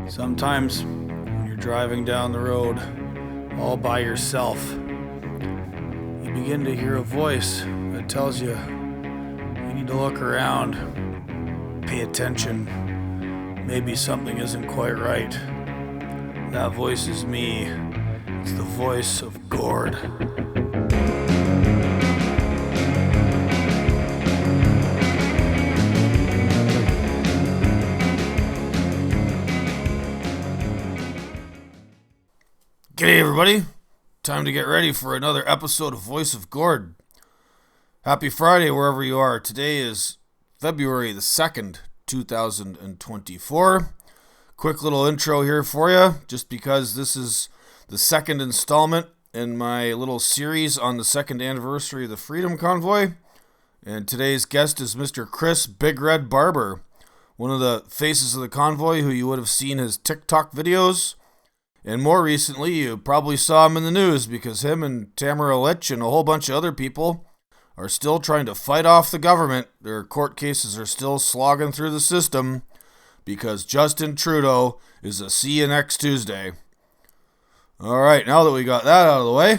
Sometimes when you're driving down the road all by yourself, you begin to hear a voice that tells you need to look around, pay attention. Maybe something isn't quite right. That voice is me. It's the voice of Gord. G'day everybody. Time to get ready for another episode of Voice of Gord. Happy Friday wherever you are. Today is February the 2nd, 2024. Quick little intro here for you, just because this is the second installment in my little series on the second anniversary of the Freedom Convoy. And today's guest is Mr. Chris Big Red Barber, one of the faces of the convoy who you would have seen his TikTok videos. And more recently, you probably saw him in the news because him and Tamara Litch and a whole bunch of other people are still trying to fight off the government. Their court cases are still slogging through the system because Justin Trudeau is a see you next Tuesday. All right, now that we got that out of the way,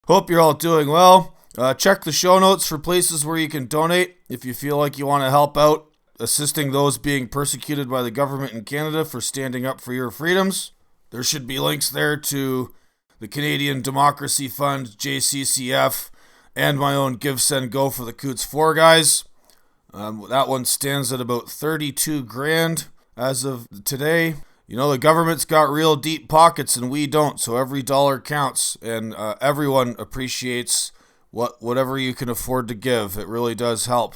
hope you're all doing well. Check the show notes for places where you can donate if you feel like you want to help out assisting those being persecuted by the government in Canada for standing up for your freedoms. There should be links there to the Canadian Democracy Fund, JCCF, and my own Give, Send, Go for the Coots 4 guys. That one stands at about 32 grand as of today. You know, the government's got real deep pockets and we don't, so every dollar counts, and everyone appreciates whatever you can afford to give. It really does help.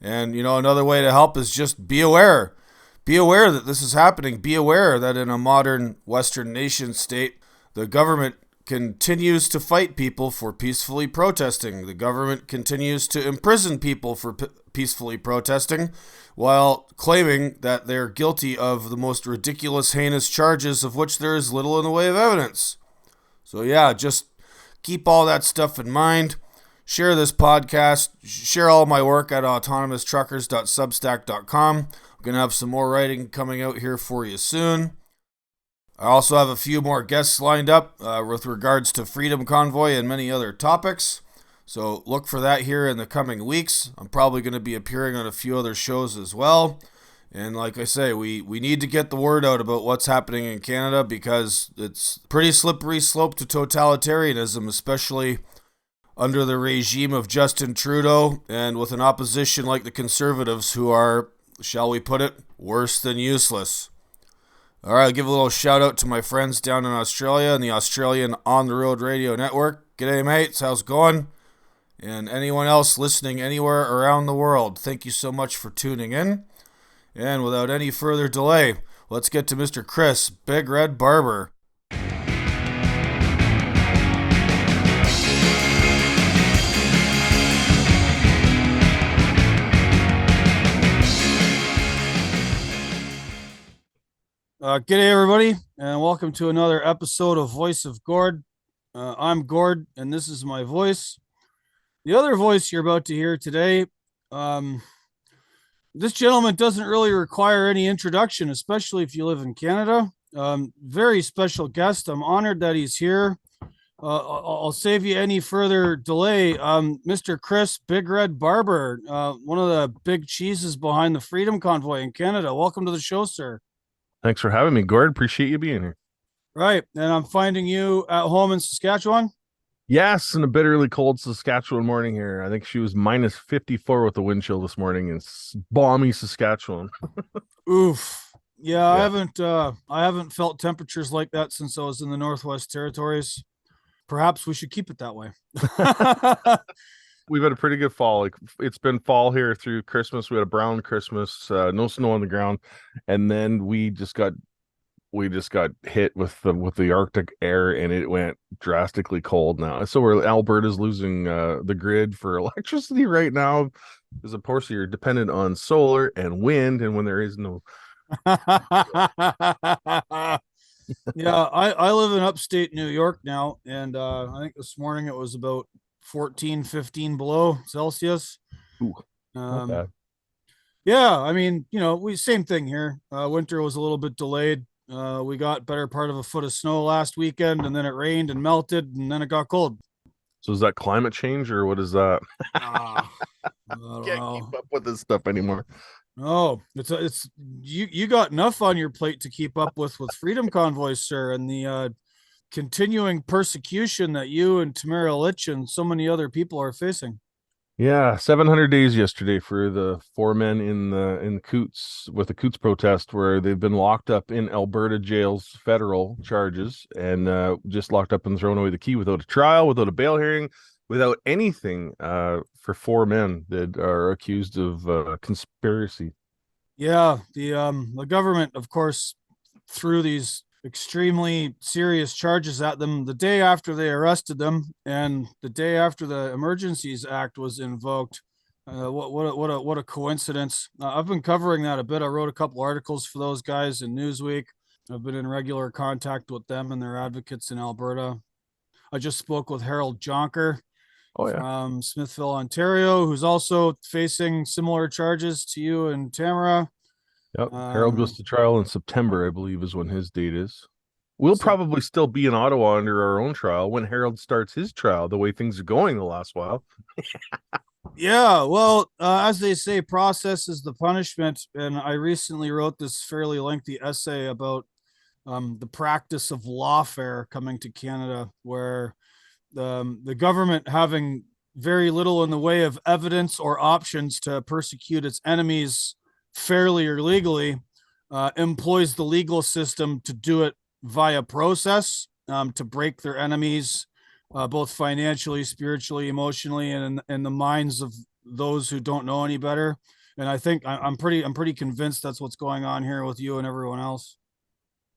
And, you know, another way to help is just be aware. Be aware that this is happening. Be aware that in a modern Western nation state, the government continues to fight people for peacefully protesting. The government continues to imprison people for peacefully protesting while claiming that they're guilty of the most ridiculous, heinous charges of which there is little in the way of evidence. So, yeah, just keep all that stuff in mind. Share this podcast, share all my work at autonomoustruckers.substack.com. I'm going to have some more writing coming out here for you soon. I also have a few more guests lined up with regards to Freedom Convoy and many other topics. So look for that here in the coming weeks. I'm probably going to be appearing on a few other shows as well. And like I say, we need to get the word out about what's happening in Canada because it's a pretty slippery slope to totalitarianism, especially under the regime of Justin Trudeau, and with an opposition like the Conservatives who are, shall we put it, worse than useless. All right, I'll give a little shout out to my friends down in Australia and the Australian On the Road Radio Network. G'day, mates. How's it going? And anyone else listening anywhere around the world, thank you so much for tuning in. And without any further delay, let's get to Mr. Chris Big Red Barber. G'day everybody, and welcome to another episode of Voice of Gord. I'm Gord, and this is my voice. The other voice you're about to hear today, this gentleman doesn't really require any introduction, especially if you live in Canada. Very special guest. I'm honored that he's here. I'll save you any further delay. Mr. Chris Big Red Barber, one of the big cheeses behind the Freedom Convoy in Canada. Welcome to the show, sir. Thanks for having me, Gord. Appreciate you being here. Right. And I'm finding you at home in Saskatchewan? Yes, in a bitterly cold Saskatchewan morning here. I think she was minus 54 with the wind chill this morning in balmy Saskatchewan. Oof. Yeah, I haven't felt temperatures like that since I was in the Northwest Territories. Perhaps we should keep it that way. We've had a pretty good fall. Like, it's been fall here through Christmas. We had a brown Christmas, no snow on the ground, and then we just got hit with the Arctic air, and it went drastically cold now. So Alberta's losing the grid for electricity right now, because of course you're dependent on solar and wind, and when there is no. Yeah, I live in upstate New York now, and I think this morning it was about 14, 15 below Celsius. Ooh, not bad. Yeah, I mean, we same thing here. Winter was a little bit delayed. We got better part of a foot of snow last weekend, and then it rained and melted, and then it got cold. So is that climate change or what is that? Ah, I don't Can't keep know. up with this stuff anymore. No, it's you got enough on your plate to keep up with Freedom Convoy, sir, and the continuing persecution that you and Tamara Litch and so many other people are facing. Yeah, 700 days yesterday for the four men in the Coots with the Coots protest where they've been locked up in Alberta jails, federal charges, and just locked up and thrown away the key without a trial, without a bail hearing, without anything for four men that are accused of conspiracy. Yeah, the government, of course, threw these extremely serious charges at them the day after they arrested them, and the day after the Emergencies Act was invoked. What a coincidence! I've been covering that a bit. I wrote a couple articles for those guys in Newsweek. I've been in regular contact with them and their advocates in Alberta. I just spoke with Harold Jonker Oh yeah. from Smithville, Ontario, who's also facing similar charges to you and Tamara. Yep. Harold goes Um, to trial in September, I believe, is when his date is. We'll so probably still be in Ottawa under our own trial when Harold starts his trial, the way things are going the last while. yeah, well, as they say, process is the punishment. And I recently wrote this fairly lengthy essay about the practice of lawfare coming to Canada, where the government having very little in the way of evidence or options to persecute its enemies fairly or legally, employs the legal system to do it via process, to break their enemies, both financially, spiritually, emotionally, and in the minds of those who don't know any better. And I think I'm pretty convinced that's what's going on here with you and everyone else.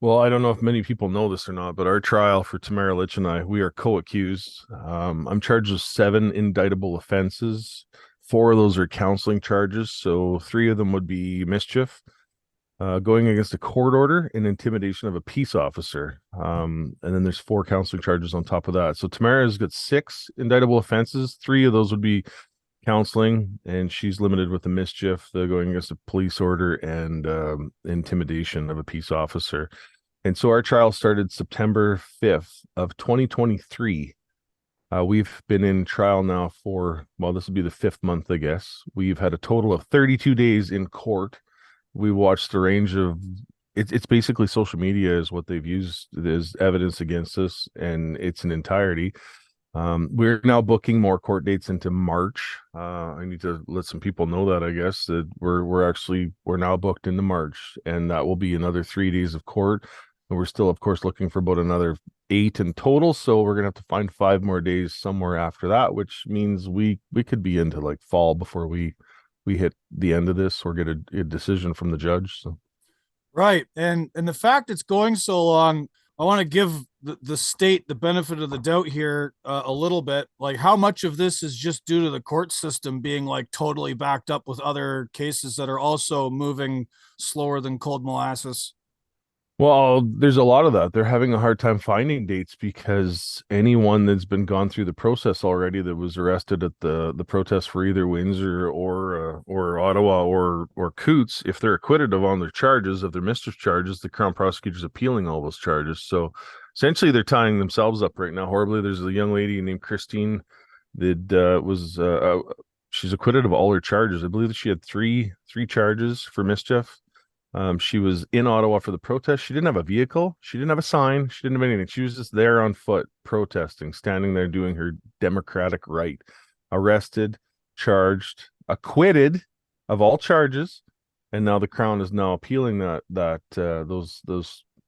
Well, I don't know if many people know this or not, but our trial for Tamara Litch and I, we are co-accused. I'm charged with 7 indictable offenses. 4 of those are counseling charges, so 3 of them would be mischief, going against a court order, and intimidation of a peace officer. And then there's 4 counseling charges on top of that. So Tamara's got 6 indictable offenses. 3 of those would be counseling, and she's limited with the mischief, the going against a police order, and intimidation of a peace officer. And so our trial started September 5th of 2023. We've been in trial now for, well, this will be the 5th month, I guess. We've had a total of 32 days in court. We watched a range of, it's basically social media is what they've used as evidence against us, and it's an entirety. We're now booking more court dates into March. I need to let some people know that, I guess, that we're now booked into March, and that will be another 3 days of court. And we're still, of course, looking for about another 8 in total. So we're gonna have to find 5 more days somewhere after that, which means we could be into like fall before we hit the end of this or get a decision from the judge. So Right. And the fact it's going so long, I want to give the state the benefit of the doubt here, a little bit. Like, how much of this is just due to the court system being like totally backed up with other cases that are also moving slower than cold molasses? well, there's a lot of that. They're having a hard time finding dates because anyone that's been gone through the process already that was arrested at the protest for either Windsor or Ottawa or Coots, if they're acquitted of all their charges, of their mischief charges, the Crown prosecutor's appealing all those charges. So essentially, they're tying themselves up right now horribly. There's a young lady named Christine that was she's acquitted of all her charges. I believe that she had three charges for mischief. She was in Ottawa for the protest. She didn't have a vehicle. She didn't have a sign. She didn't have anything. She was just there on foot, protesting, standing there doing her democratic right. Arrested, charged, acquitted of all charges, and now the Crown is now appealing that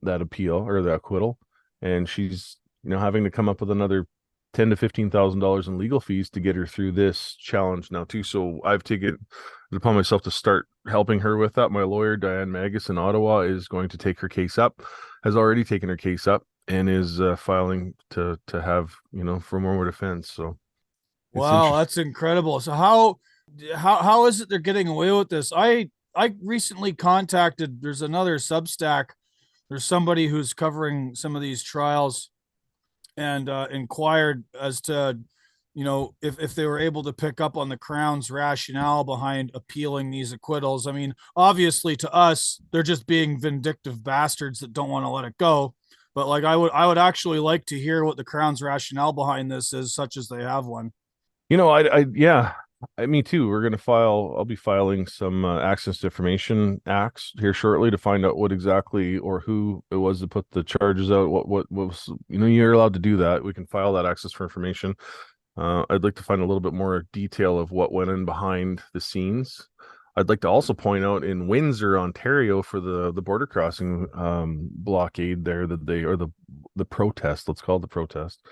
appeal or the acquittal, and she's having to come up with another $10,000 to $15,000 in legal fees to get her through this challenge now too. So I've taken it upon myself to start helping her with that. My lawyer, Diane Magus in Ottawa, is going to take her case up, has already taken her case up, and is filing to have, for more defense. So it's Wow, interesting. that's incredible. So how is it they're getting away with this? I recently contacted, there's another Substack. There's somebody who's covering some of these trials and inquired as to if they were able to pick up on the Crown's rationale behind appealing these acquittals. I mean, obviously to us, they're just being vindictive bastards that don't want to let it go. But like, I would actually like to hear what the Crown's rationale behind this is, such as they have one. Yeah, me too. I'll be filing some access to information acts here shortly to find out what exactly or who it was that put the charges out. What was, you're allowed to do that. We can file that access for information. I'd like to find a little bit more detail of what went in behind the scenes. I'd like to also point out in Windsor, Ontario, for the border crossing blockade there that the protest, let's call it the protest.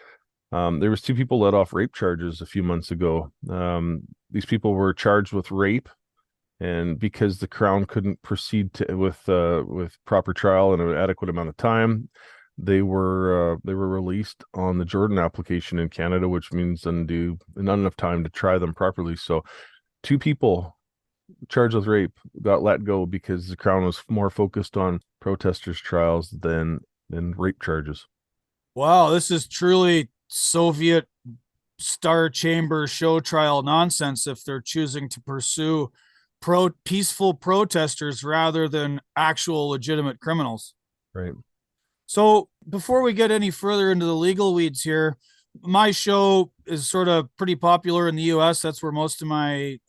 There was 2 people let off rape charges a few months ago. These people were charged with rape, and because the Crown couldn't proceed with proper trial in an adequate amount of time, they were released on the Jordan application in Canada, which means not enough time to try them properly. So 2 people charged with rape got let go because the Crown was more focused on protesters' trials than rape charges. Wow, this is truly Soviet Star Chamber show trial nonsense if they're choosing to pursue peaceful protesters rather than actual legitimate criminals. Right. So before we get any further into the legal weeds here, my show is sort of pretty popular in the US. That's where most of my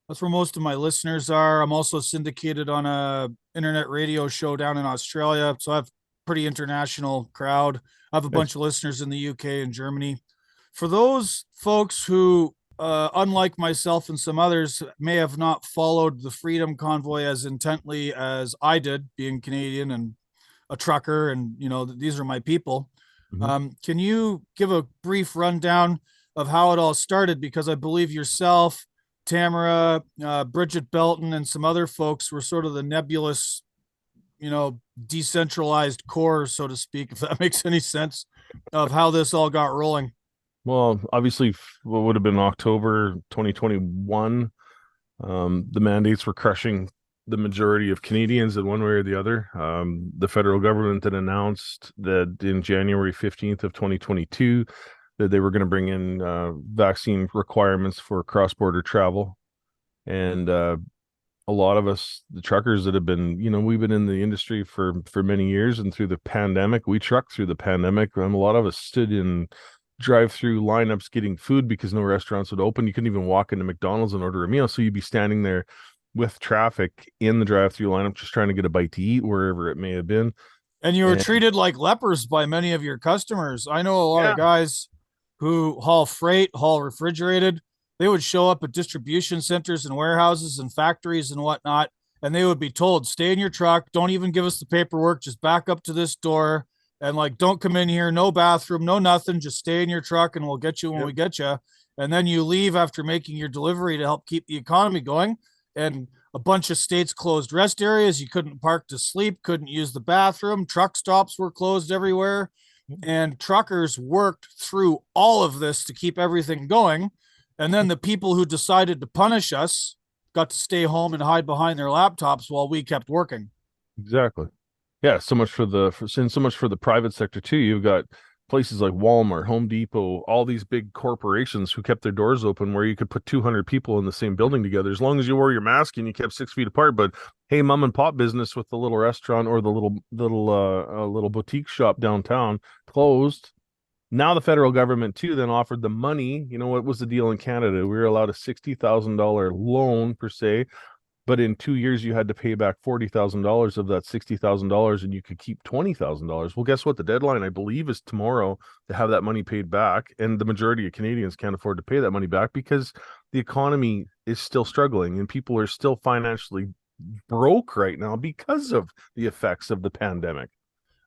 listeners are. I'm also syndicated on a internet radio show down in Australia, so I have pretty international crowd. I have a bunch of listeners in the UK and Germany. For those folks who, unlike myself and some others, may have not followed the Freedom Convoy as intently as I did, being Canadian and a trucker, and these are my people. Can you give a brief rundown of how it all started? Because I believe yourself, Tamara, Bridget Belton, and some other folks were sort of the nebulous, decentralized core, so to speak, if that makes any sense, of how this all got rolling. Well, obviously, what would have been October 2021, the mandates were crushing the majority of Canadians in one way or the other. The federal government had announced that in January 15th of 2022 that they were going to bring in vaccine requirements for cross-border travel. And a lot of us, the truckers that have been, we've been in the industry for many years, and through the pandemic, we trucked through the pandemic. A lot of us stood in drive-through lineups getting food because no restaurants would open. You couldn't even walk into McDonald's and order a meal. So you'd be standing there with traffic in the drive-through lineup, just trying to get a bite to eat wherever it may have been. And you were treated like lepers by many of your customers. I know a lot of guys who haul freight, haul refrigerated. They would show up at distribution centers and warehouses and factories and whatnot, and they would be told, stay in your truck. Don't even give us the paperwork. Just back up to this door and don't come in here. No bathroom, no nothing. Just stay in your truck and we'll get you when we get you. And then you leave after making your delivery to help keep the economy going. And a bunch of states closed rest areas. You couldn't park to sleep, couldn't use the bathroom. Truck stops were closed everywhere. And truckers worked through all of this to keep everything going. And then the people who decided to punish us got to stay home and hide behind their laptops while we kept working. Exactly. Yeah, so much for the private sector too. You've got places like Walmart, Home Depot, all these big corporations who kept their doors open where you could put 200 people in the same building together as long as you wore your mask and you kept 6 feet apart. But hey, mom and pop business with the little restaurant or the little boutique shop downtown closed. Now the federal government too then offered the money. What was the deal in Canada? We were allowed a $60,000 loan per se, but in 2 years you had to pay back $40,000 of that $60,000 and you could keep $20,000. Well, guess what? The deadline, I believe, is tomorrow to have that money paid back. And the majority of Canadians can't afford to pay that money back because the economy is still struggling and people are still financially broke right now because of the effects of the pandemic.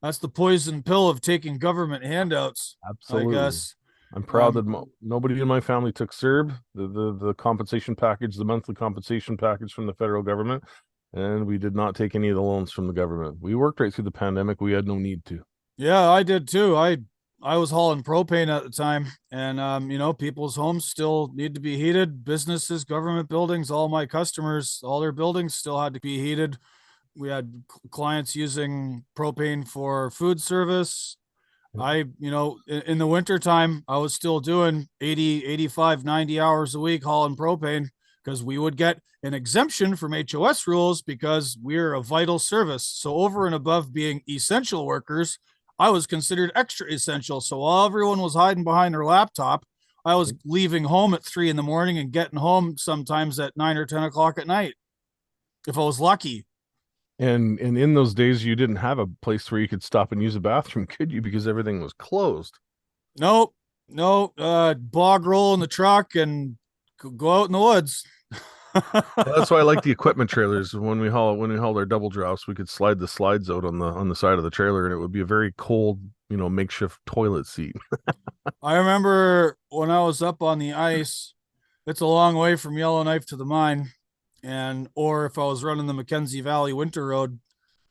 That's the poison pill of taking government handouts. Absolutely. I guess. I'm proud that nobody in my family took CERB, the compensation package, the monthly compensation package from the federal government, and we did not take any of the loans from the government. We worked right through the pandemic. We had no need to. Yeah, I did too. I was hauling propane at the time, and people's homes still need to be heated. Businesses, government buildings, all my customers, all their buildings still had to be heated. We had clients using propane for food service. In the wintertime, I was still doing 80, 85, 90 hours a week hauling propane because we would get an exemption from HOS rules because we're a vital service. So over and above being essential workers, I was considered extra essential. So while everyone was hiding behind their laptop, I was leaving home at 3 a.m. and getting home sometimes at 9 or 10 o'clock at night, if I was lucky. And in those days, you didn't have a place where you could stop and use a bathroom, could you? Because everything was closed. Nope. No, bog roll in the truck and go out in the woods. Well, that's why I like the equipment trailers. When we hauled our double drops, we could slide the slides out on the side of the trailer, and it would be a very cold, makeshift toilet seat. I remember when I was up on the ice, it's a long way from Yellowknife to the mine. Or if I was running the Mackenzie Valley Winter Road,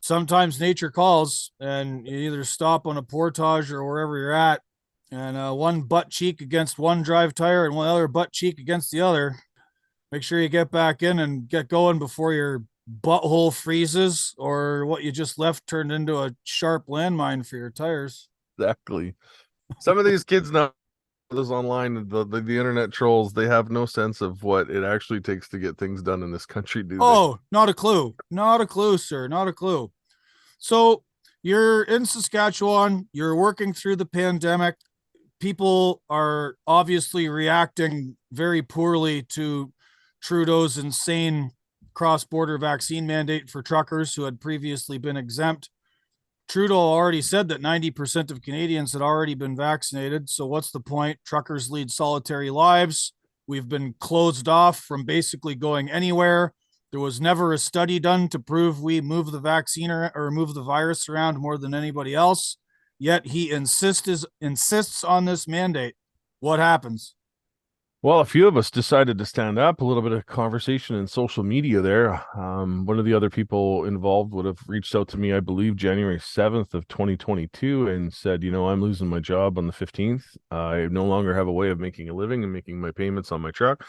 sometimes nature calls and you either stop on a portage or wherever you're at, and one butt cheek against one drive tire and one other butt cheek against the other. Make sure you get back in and get going before your butthole freezes or what you just left turned into a sharp landmine for your tires. Exactly. Some of these kids now, those online, the internet trolls, they have no sense of what it actually takes to get things done in this country, do they? Oh, not a clue. Not a clue, sir. Not a clue. So you're in Saskatchewan, you're working through the pandemic. People are obviously reacting very poorly to Trudeau's insane cross-border vaccine mandate for truckers who had previously been exempt. Trudeau already said that 90% of Canadians had already been vaccinated. So what's the point? Truckers lead solitary lives. We've been closed off from basically going anywhere. There was never a study done to prove we move the vaccine or move the virus around more than anybody else. Yet he insists on this mandate. What happens? Well, a few of us decided to stand up. A little bit of conversation in social media there. One of the other people involved would have reached out to me, I believe, January 7th of 2022 and said, I'm losing my job on the 15th. I no longer have a way of making a living and making my payments on my truck.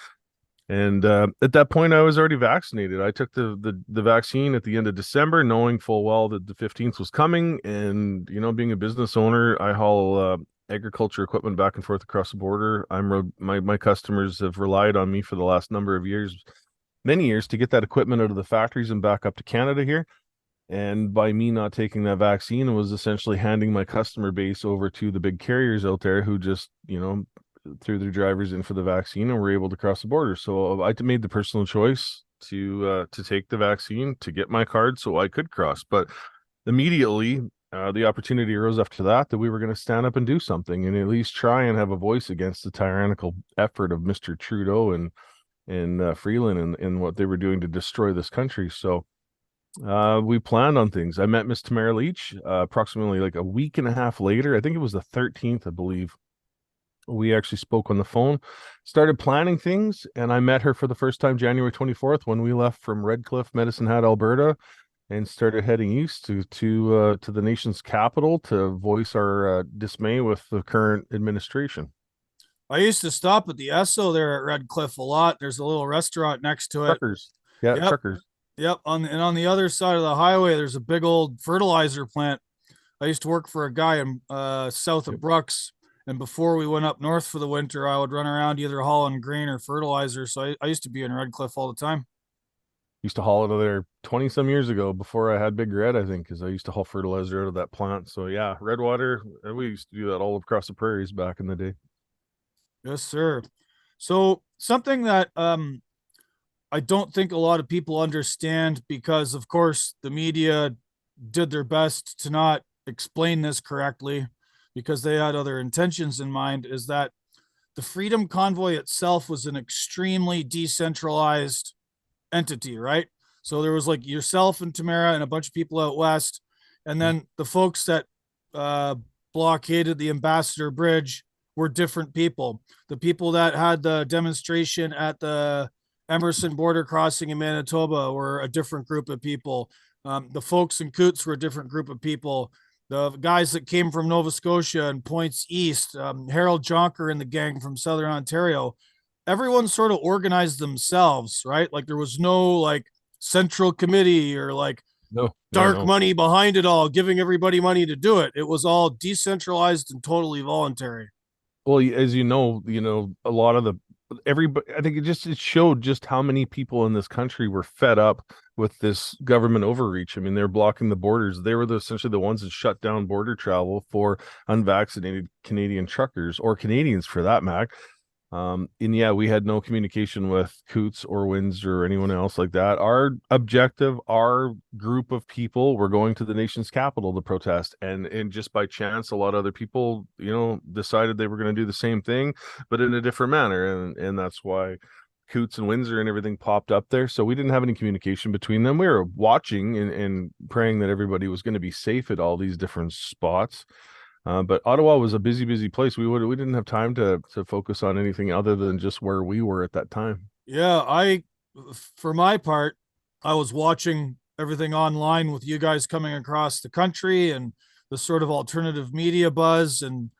And at that point, I was already vaccinated. I took the vaccine at the end of December, knowing full well that the 15th was coming. And, being a business owner, I haul agriculture equipment back and forth across the border. My customers have relied on me for the last number of years, many years, to get that equipment out of the factories and back up to Canada here. And by me not taking that vaccine, it was essentially handing my customer base over to the big carriers out there who just, threw their drivers in for the vaccine and were able to cross the border. So I made the personal choice to take the vaccine, to get my card so I could cross. But immediately, the opportunity arose after that we were going to stand up and do something and at least try and have a voice against the tyrannical effort of Mr. Trudeau and Freeland and what they were doing to destroy this country. So we planned on things. I met Miss Tamara Leach approximately like a week and a half later. I think it was the 13th, I believe. We actually spoke on the phone, started planning things, and I met her for the first time January 24th when we left from Redcliffe, Medicine Hat, Alberta, and started heading east to the nation's capital to voice our dismay with the current administration. I used to stop at the Esso there at Redcliffe a lot. There's a little restaurant next to it. Truckers. Yeah, yep. Truckers. Yep. On the other side of the highway, there's a big old fertilizer plant. I used to work for a guy in south of Brooks. And before we went up north for the winter, I would run around either hauling grain or fertilizer. So I used to be in Redcliffe all the time. Used to haul out of there 20 some years ago before I had Big Red, I think, because I used to haul fertilizer out of that plant. So yeah, Redwater, we used to do that all across the prairies back in the day. Yes, sir. So something that I don't think a lot of people understand, because of course the media did their best to not explain this correctly because they had other intentions in mind, is that the Freedom Convoy itself was an extremely decentralized entity, right? So there was like yourself and Tamara and a bunch of people out west, and then the folks that blockaded the Ambassador Bridge were different people. The people that had the demonstration at the Emerson border crossing in Manitoba were a different group of people. The folks in Coots were a different group of people. The guys that came from Nova Scotia and points east, Harold Jonker and the gang from Southern Ontario, everyone sort of organized themselves, right? Like there was no like central committee or like dark no. money behind it all, giving everybody money to do it. It was all decentralized and totally voluntary. Well, as you know, a lot of the everybody. I think it showed just how many people in this country were fed up with this government overreach. I mean, they're blocking the borders. They were essentially the ones that shut down border travel for unvaccinated Canadian truckers or Canadians for that matter. And yeah, we had no communication with Coots or Windsor or anyone else like that. Our objective, our group of people were going to the nation's capital to protest. And just by chance, a lot of other people, decided they were going to do the same thing, but in a different manner. And that's why Coots and Windsor and everything popped up there. So we didn't have any communication between them. We were watching and praying that everybody was going to be safe at all these different spots. But Ottawa was a busy, busy place. We didn't have time to focus on anything other than just where we were at that time. Yeah, for my part, I was watching everything online with you guys coming across the country and the sort of alternative media buzz and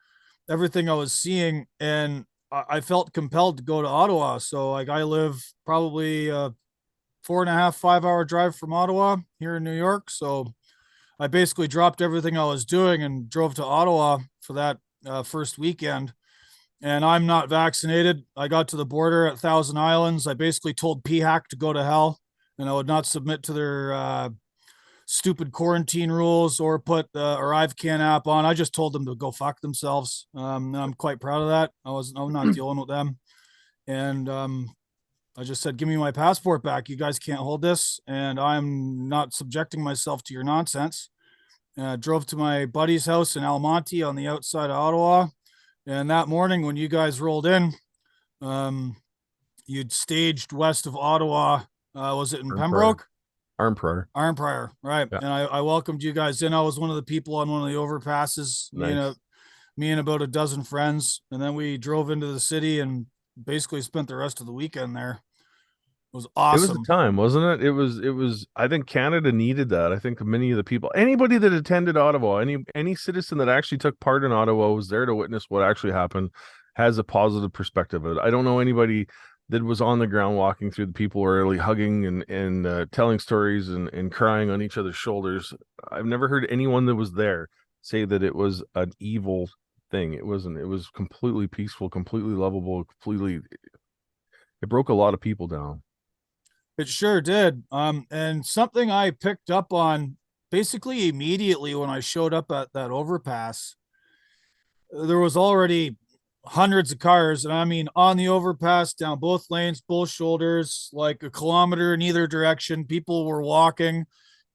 everything I was seeing, and I felt compelled to go to Ottawa. So like I live probably 4.5, 5 hour drive from Ottawa here in New York. So I basically dropped everything I was doing and drove to Ottawa for that first weekend. And I'm not vaccinated. I got to the border at Thousand Islands. I basically told PHAC to go to hell, and I would not submit to their stupid quarantine rules or put the ArriveCan app on. I just told them to go fuck themselves. I'm quite proud of that. I'm not dealing with them. And I just said, give me my passport back. You guys can't hold this, and I'm not subjecting myself to your nonsense. Drove to my buddy's house in Almonte on the outside of Ottawa. And that morning when you guys rolled in, you'd staged west of Ottawa. Was it in Pembroke? Arnprior. Arnprior, right. Yeah. And I welcomed you guys in. I was one of the people on one of the overpasses, nice. Me and about a dozen friends. And then we drove into the city and basically spent the rest of the weekend there. It was awesome. It was the time, wasn't it? It was, I think Canada needed that. I think many of the people, anybody that attended Ottawa, any citizen that actually took part in Ottawa was there to witness what actually happened, has a positive perspective of it. I don't know anybody that was on the ground walking through, the people were really hugging and telling stories and crying on each other's shoulders. I've never heard anyone that was there say that it was an evil thing. It wasn't. It was completely peaceful, completely lovable, it broke a lot of people down. It sure did. And something I picked up on basically immediately when I showed up at that overpass, there was already hundreds of cars. And I mean, on the overpass, down both lanes, both shoulders, like a kilometer in either direction, people were walking.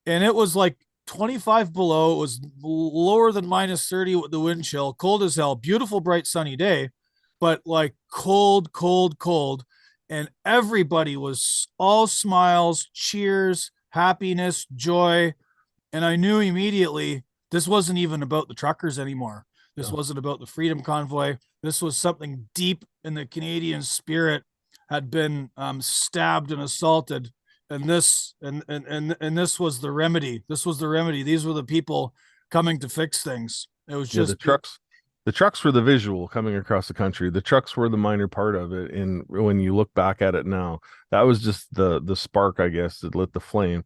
And it was like 25 below. It was lower than minus 30 with the wind chill, cold as hell, beautiful, bright, sunny day, but like cold, cold, cold. And everybody was all smiles, cheers, happiness, joy. And I knew immediately this wasn't even about the truckers anymore. This wasn't about the Freedom Convoy. This was something deep in the Canadian spirit had been stabbed and assaulted. And this was the remedy. This was the remedy. These were the people coming to fix things. It was just the trucks. The trucks were the visual coming across the country. The trucks were the minor part of it. And when you look back at it now, that was just the spark, I guess, that lit the flame.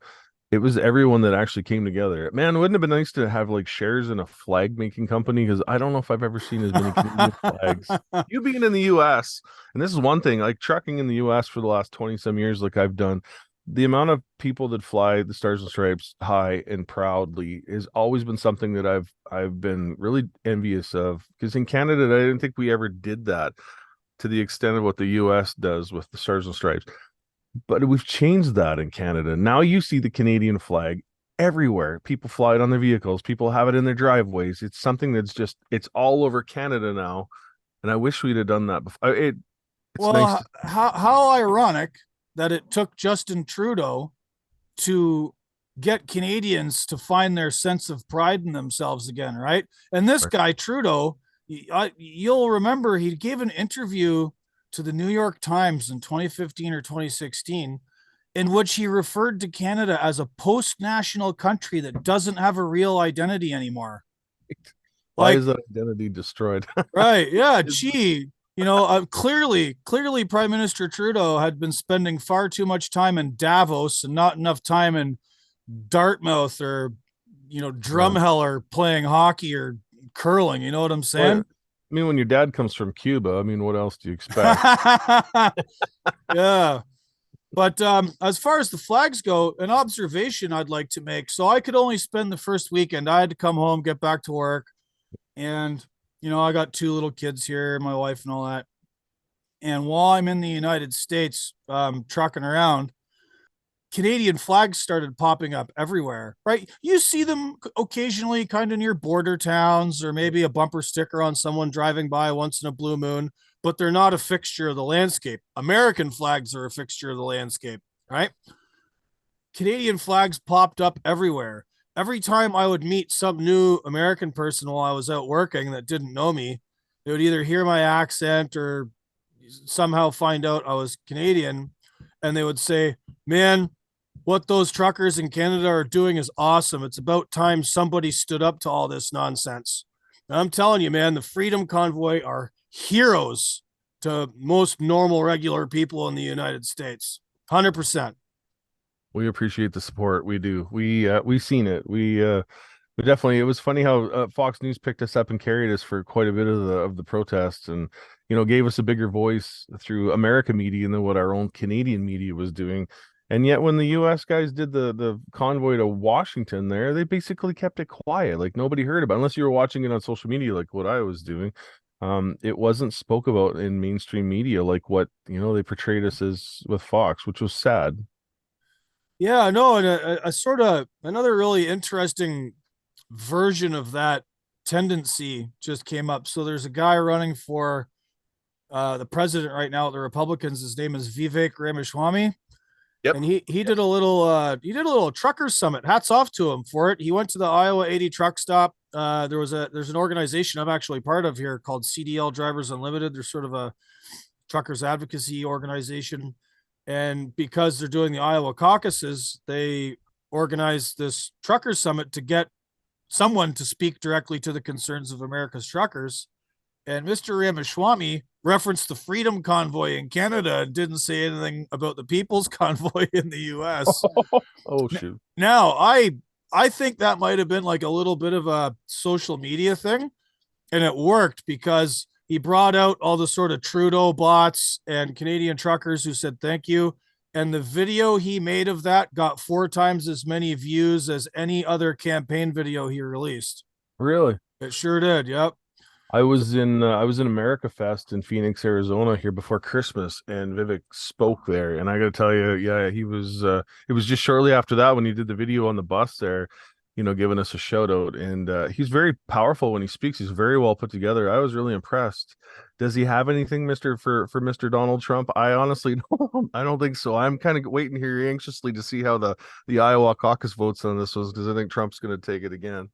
It was everyone that actually came together. Man, wouldn't it have been nice to have like shares in a flag making company? Because I don't know if I've ever seen as many Canadian flags. You being in the US, and this is one thing, like trucking in the US for the last 20 some years, like I've done, the amount of people that fly the Stars and Stripes high and proudly has always been something that I've been really envious of, because in Canada I didn't think we ever did that to the extent of what the US does with the Stars and Stripes. But we've changed that in Canada. Now you see the Canadian flag everywhere. People fly it on their vehicles. People have it in their driveways. It's something that's just, it's all over Canada now. And I wish we'd have done that before. It's nice. How ironic that it took Justin Trudeau to get Canadians to find their sense of pride in themselves again, right? And this guy, Trudeau, you'll remember he gave an interview to the New York Times in 2015 or 2016 in which he referred to Canada as a post-national country that doesn't have a real identity anymore. Why is that identity destroyed? Right. Yeah. Gee, clearly Prime Minister Trudeau had been spending far too much time in Davos and not enough time in Dartmouth or, Drumheller playing hockey or curling. You know what I'm saying? I mean, when your dad comes from Cuba, I mean, what else do you expect? Yeah. But as far as the flags go, an observation I'd like to make. So I could only spend the first weekend. I had to come home, get back to work. And, I got 2 little kids here, my wife and all that. And while I'm in the United States, trucking around, Canadian flags started popping up everywhere, right? You see them occasionally kind of near border towns or maybe a bumper sticker on someone driving by once in a blue moon, but they're not a fixture of the landscape. American flags are a fixture of the landscape, right? Canadian flags popped up everywhere. Every time I would meet some new American person while I was out working that didn't know me, they would either hear my accent or somehow find out I was Canadian, and they would say, "Man, what those truckers in Canada are doing is awesome. It's about time somebody stood up to all this nonsense." And I'm telling you, man, the Freedom Convoy are heroes to most normal, regular people in the United States. 100%. We appreciate the support. We do. We seen it. We definitely. It was funny how Fox News picked us up and carried us for quite a bit of the protests, and gave us a bigger voice through America media than what our own Canadian media was doing. And yet, when the U.S. guys did the convoy to Washington, they basically kept it quiet, like nobody heard about it, unless you were watching it on social media, like what I was doing. It wasn't spoke about in mainstream media like what they portrayed us as with Fox, which was sad. Yeah, no, and a sort of another really interesting version of that tendency just came up. So there's a guy running for the president right now, the Republicans. His name is Vivek Ramaswamy. Yep. And he did a little trucker summit. Hats off to him for it. He went to the Iowa 80 truck stop. There's an organization I'm actually part of here called CDL Drivers Unlimited. They're sort of a truckers advocacy organization. And because they're doing the Iowa caucuses, they organized this trucker summit to get someone to speak directly to the concerns of America's truckers. And Mr. Ramaswamy referenced the Freedom Convoy in Canada and didn't say anything about the People's Convoy in the U.S. Oh shoot! Now, I think that might have been like a little bit of a social media thing, and it worked because he brought out all the sort of Trudeau bots and Canadian truckers who said thank you. And the video he made of that got 4 times as many views as any other campaign video he released. Really? It sure did. Yep. I was in America Fest in Phoenix, Arizona here before Christmas, and Vivek spoke there. And I got to tell you, yeah, he was. It was just shortly after that when he did the video on the bus there, giving us a shout out. And he's very powerful when he speaks. He's very well put together. I was really impressed. Does he have anything, Mister, for Mr. Donald Trump? I honestly don't. I don't think so. I'm kind of waiting here anxiously to see how the Iowa caucus votes on this was, because I think Trump's going to take it again.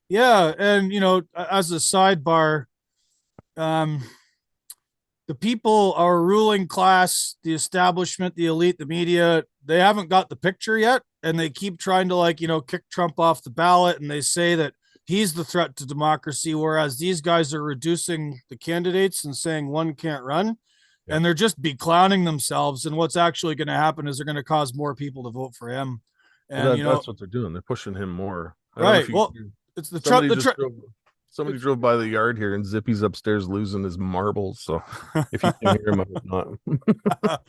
Yeah, and as a sidebar, the people, our ruling class, the establishment, the elite, the media, they haven't got the picture yet, and they keep trying to kick Trump off the ballot, and they say that he's the threat to democracy, whereas these guys are reducing the candidates and saying one can't run, and they're just beclowning themselves. And what's actually going to happen is they're going to cause more people to vote for him. And that's what they're doing. They're pushing him more. Right. Well, it's the Trump. Somebody drove by the yard here, and Zippy's upstairs losing his marbles. So if you can hear him, I would not.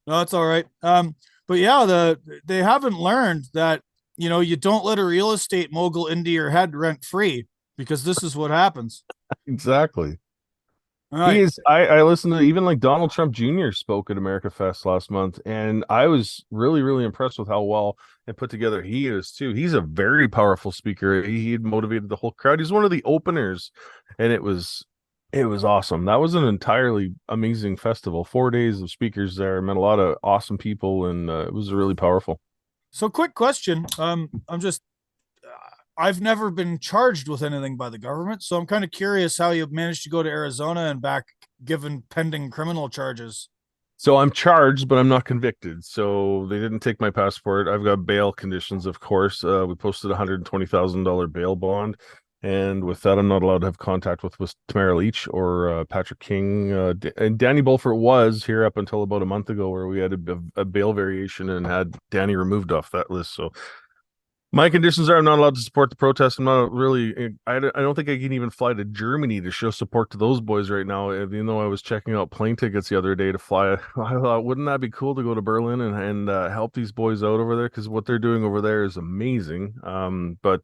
No, that's all right. But yeah, they haven't learned that you don't let a real estate mogul into your head rent free, because this is what happens. Exactly. Right. He is. I listened to even like Donald Trump Jr. spoke at America Fest last month, and I was really, really impressed with how well and put together he is too. He's a very powerful speaker. He had motivated the whole crowd. He's one of the openers, and it was awesome. That was an entirely amazing festival. 4 days of speakers there. Met a lot of awesome people, and it was really powerful. So, quick question. I've never been charged with anything by the government, so I'm kind of curious how you managed to go to Arizona and back, given pending criminal charges. So I'm charged, but I'm not convicted. So they didn't take my passport. I've got bail conditions, of course. We posted $120,000 bail bond, and with that, I'm not allowed to have contact with Tamara Leach or Patrick King. And Danny Bulford was here up until about a month ago, where we had a bail variation and had Danny removed off that list. So My conditions are I'm not allowed to support the protest. I'm not really. I don't think I can even fly to Germany to show support to those boys right now. Even though I was checking out plane tickets the other day to fly, I thought, wouldn't that be cool to go to Berlin and help these boys out over there? Because what they're doing over there is amazing. But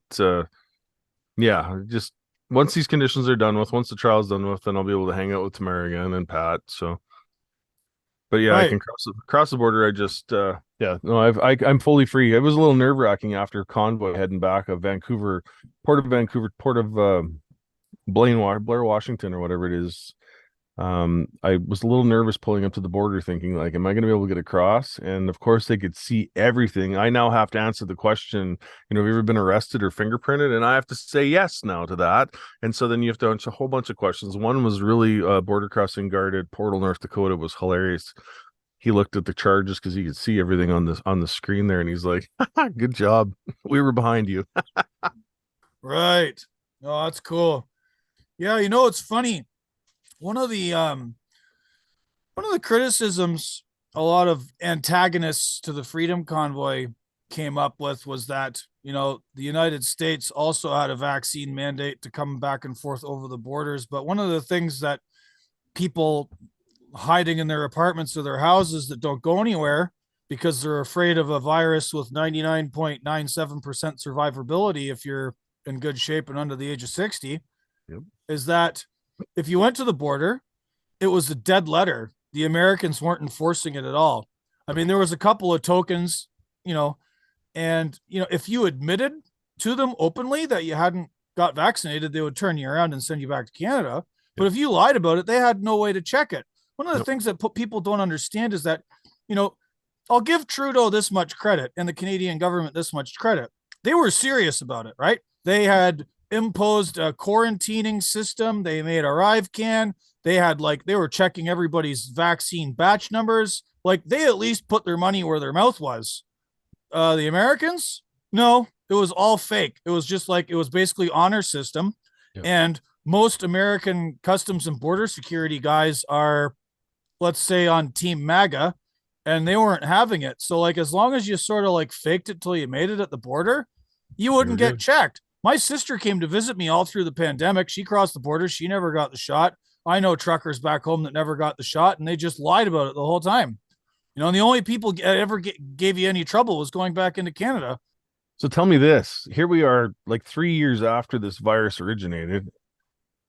yeah, just once these conditions are done with, once the trial's done with, then I'll be able to hang out with Tamara again and Pat. So. But yeah, I Right. can cross the border. I just yeah, no, I'm fully free. It was a little nerve wracking after convoy heading back of Vancouver, port of Blair, Washington, or whatever it is. I was a little nervous pulling up to the border, thinking like, am I going to be able to get across? And of course, they could see everything. I now have to answer the question, have you ever been arrested or fingerprinted? And I have to say yes now to that. And so then you have to answer a whole bunch of questions. One was really border crossing guard at Portal, North Dakota. It was hilarious. He looked at the charges because he could see everything on the screen there, and he's like, "Good job, we were behind you." Right. Oh, that's cool. Yeah, it's funny. One of the criticisms a lot of antagonists to the Freedom Convoy came up with was that, the United States also had a vaccine mandate to come back and forth over the borders. But one of the things that people hiding in their apartments or their houses that don't go anywhere because they're afraid of a virus with 99.97% survivability if you're in good shape and under the age of 60, Yep. is that if you went to the border, it was a dead letter. The Americans weren't enforcing it at all. I mean, there was a couple of tokens, and if you admitted to them openly that you hadn't got vaccinated, they would turn you around and send you back to Canada. But if you lied about it, they had no way to check it. One of the things that people don't understand is that, I'll give Trudeau this much credit and the Canadian government this much credit. They were serious about it, right? They had imposed a quarantining system. They made ArriveCan. They had they were checking everybody's vaccine batch numbers. Like they at least put their money where their mouth was. The Americans, no, it was all fake. It was just it was basically honor system. Yep. And most American customs and border security guys are, let's say, on Team MAGA, and they weren't having it. So as long as you sort of faked it till you made it at the border, you wouldn't get checked. My sister came to visit me all through the pandemic. She crossed the border. She never got the shot. I know truckers back home that never got the shot, and they just lied about it the whole time. And the only people that ever gave you any trouble was going back into Canada. So tell me this. Here we are 3 years after this virus originated.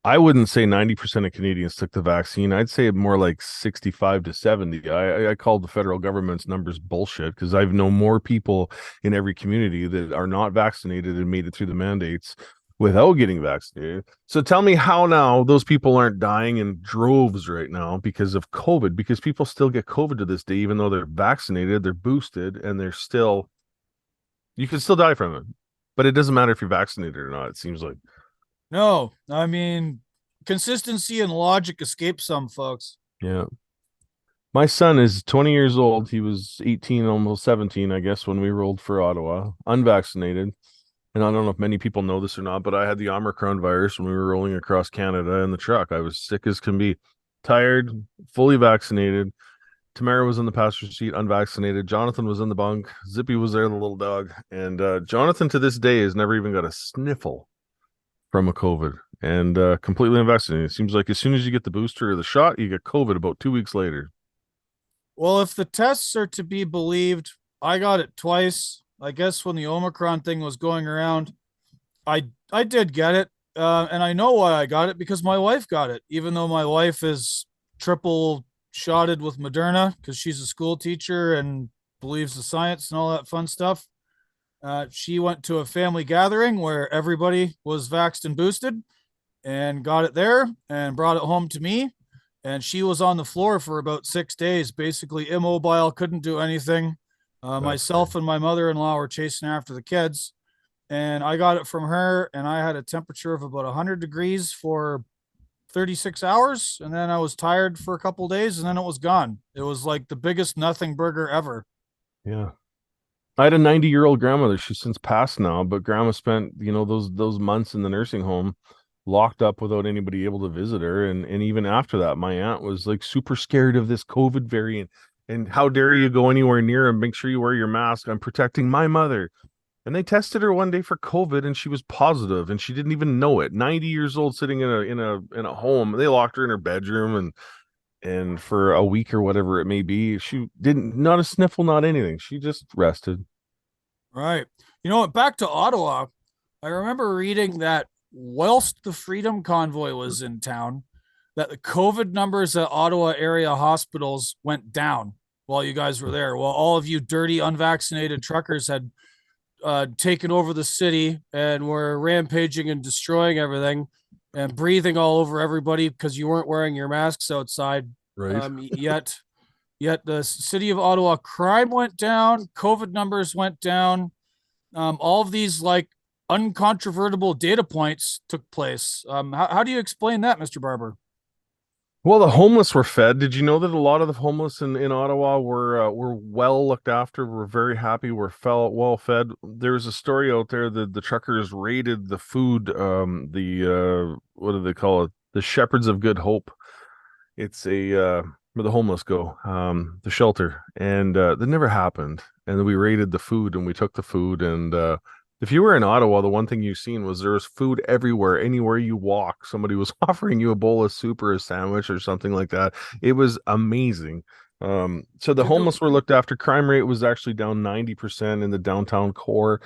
I wouldn't say 90% of Canadians took the vaccine. I'd say more like 65 to 70. I called the federal government's numbers bullshit because I've known more people in every community that are not vaccinated and made it through the mandates without getting vaccinated. So tell me how now those people aren't dying in droves right now because of COVID, because people still get COVID to this day, even though they're vaccinated, they're boosted, and you can still die from it. But it doesn't matter if you're vaccinated or not, it seems like. No, I mean, consistency and logic escape some folks. Yeah. My son is 20 years old. He was 18, almost 17, I guess, when we rolled for Ottawa, unvaccinated. And I don't know if many people know this or not, but I had the Omicron virus when we were rolling across Canada in the truck. I was sick as can be, tired, fully vaccinated. Tamara was in the passenger seat, unvaccinated. Jonathan was in the bunk. Zippy was there, the little dog. And Jonathan, to this day, has never even got a sniffle from a COVID and completely unvaccinated. It seems like as soon as you get the booster or the shot, you get COVID about 2 weeks later. Well, if the tests are to be believed, I got it twice. I guess when the Omicron thing was going around, I did get it. And I know why I got it, because my wife got it, even though my wife is triple shotted with Moderna because she's a school teacher and believes the science and all that fun stuff. She went to a family gathering where everybody was vaxxed and boosted and got it there and brought it home to me. And she was on the floor for about 6 days, basically immobile, couldn't do anything. Myself and my mother-in-law were chasing after the kids. And I got it from her, and I had a temperature of about 100 degrees for 36 hours. And then I was tired for a couple of days, and then it was gone. It was like the biggest nothing burger ever. Yeah. I had a 90-year-old grandmother. She's since passed now, but grandma spent, those months in the nursing home locked up without anybody able to visit her. And even after that, my aunt was super scared of this COVID variant. And how dare you go anywhere near and make sure you wear your mask. I'm protecting my mother. And they tested her one day for COVID, and she was positive, and she didn't even know it. 90 years old, sitting in a home. They locked her in her bedroom, and for a week or whatever it may be, she didn't, not a sniffle, not anything. She just rested. Right. You know what? Back to Ottawa. I remember reading that whilst the Freedom Convoy was in town, that the COVID numbers at Ottawa area hospitals went down while you guys were there. While all of you dirty, unvaccinated truckers had taken over the city and were rampaging and destroying everything and breathing all over everybody because you weren't wearing your masks outside. Right. Yet the city of Ottawa crime went down, COVID numbers went down. All of these like uncontrovertible data points took place. How do you explain that, Mr. Barber? Well, the homeless were fed. Did you know that a lot of the homeless in Ottawa were well looked after, were very happy, were well fed? There's a story out there that the truckers raided the food, the what do they call it? The Shepherds of Good Hope. It's where the homeless go, the shelter, and that never happened. And then we raided the food, and we took the food, and if you were in Ottawa, the one thing you've seen was there was food everywhere. Anywhere you walk, somebody was offering you a bowl of soup or a sandwich or something like that. It was amazing. So the homeless were looked after. Crime rate was actually down 90% in the downtown core.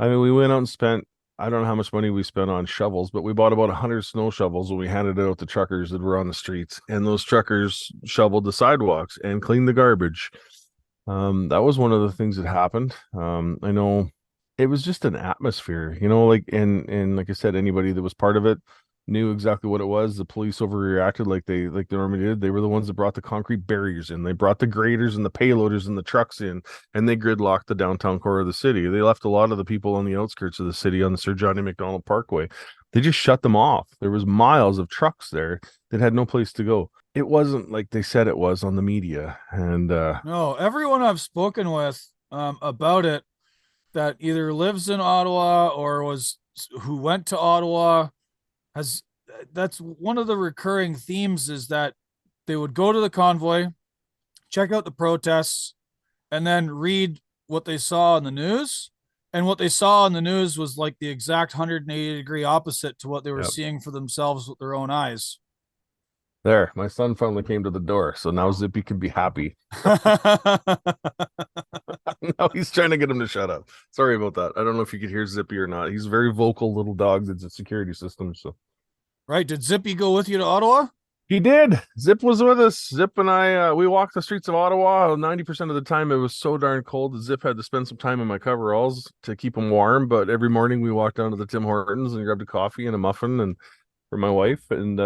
I mean, we went out and spent, I don't know how much money we spent on shovels, but we bought about 100 snow shovels when we handed it out to truckers that were on the streets. And those truckers shoveled the sidewalks and cleaned the garbage. That was one of the things that happened. I know it was just an atmosphere, like, and like I said, anybody that was part of it knew exactly what it was. The police overreacted like they normally did. They were the ones that brought the concrete barriers in. They brought the graders and the payloaders and the trucks in, and they gridlocked the downtown core of the city. They left a lot of the people on the outskirts of the city on the Sir Johnny Macdonald Parkway. They just shut them off. There was miles of trucks there that had no place to go. It wasn't like they said it was on the media. And no, everyone I've spoken with about it that either lives in Ottawa or who went to Ottawa that's one of the recurring themes, is that they would go to the convoy, check out the protests, and then read what they saw on the news. And what they saw on the news was like the exact 180-degree opposite to what they were seeing for themselves with their own eyes. There, my son finally came to the door, so now Zippy can be happy. No, he's trying to get him to shut up. Sorry about that. I don't know if you could hear Zippy or not. He's a very vocal little dog that's a security system. So, right. Did Zippy go with you to Ottawa? He did. Zip was with us. Zip and I, we walked the streets of Ottawa. 90% of the time, it was so darn cold that Zip had to spend some time in my coveralls to keep him warm. But every morning we walked down to the Tim Hortons and grabbed a coffee and a muffin and for my wife. And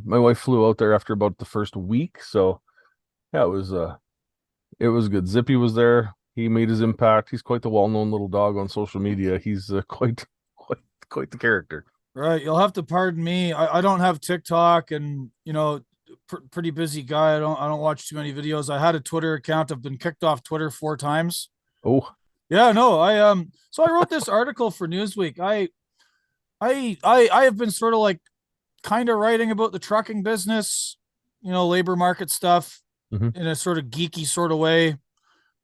my wife flew out there after about the first week. So yeah, it was good. Zippy was there. He made his impact. He's quite the well-known little dog on social media. He's quite the character. Right. You'll have to pardon me. I don't have TikTok, and pretty busy guy. I don't watch too many videos. I had a Twitter account. I've been kicked off Twitter 4 times. Oh. Yeah, no. So I wrote this article for Newsweek. I have been sort of like kind of writing about the trucking business, labor market stuff in a sort of geeky sort of way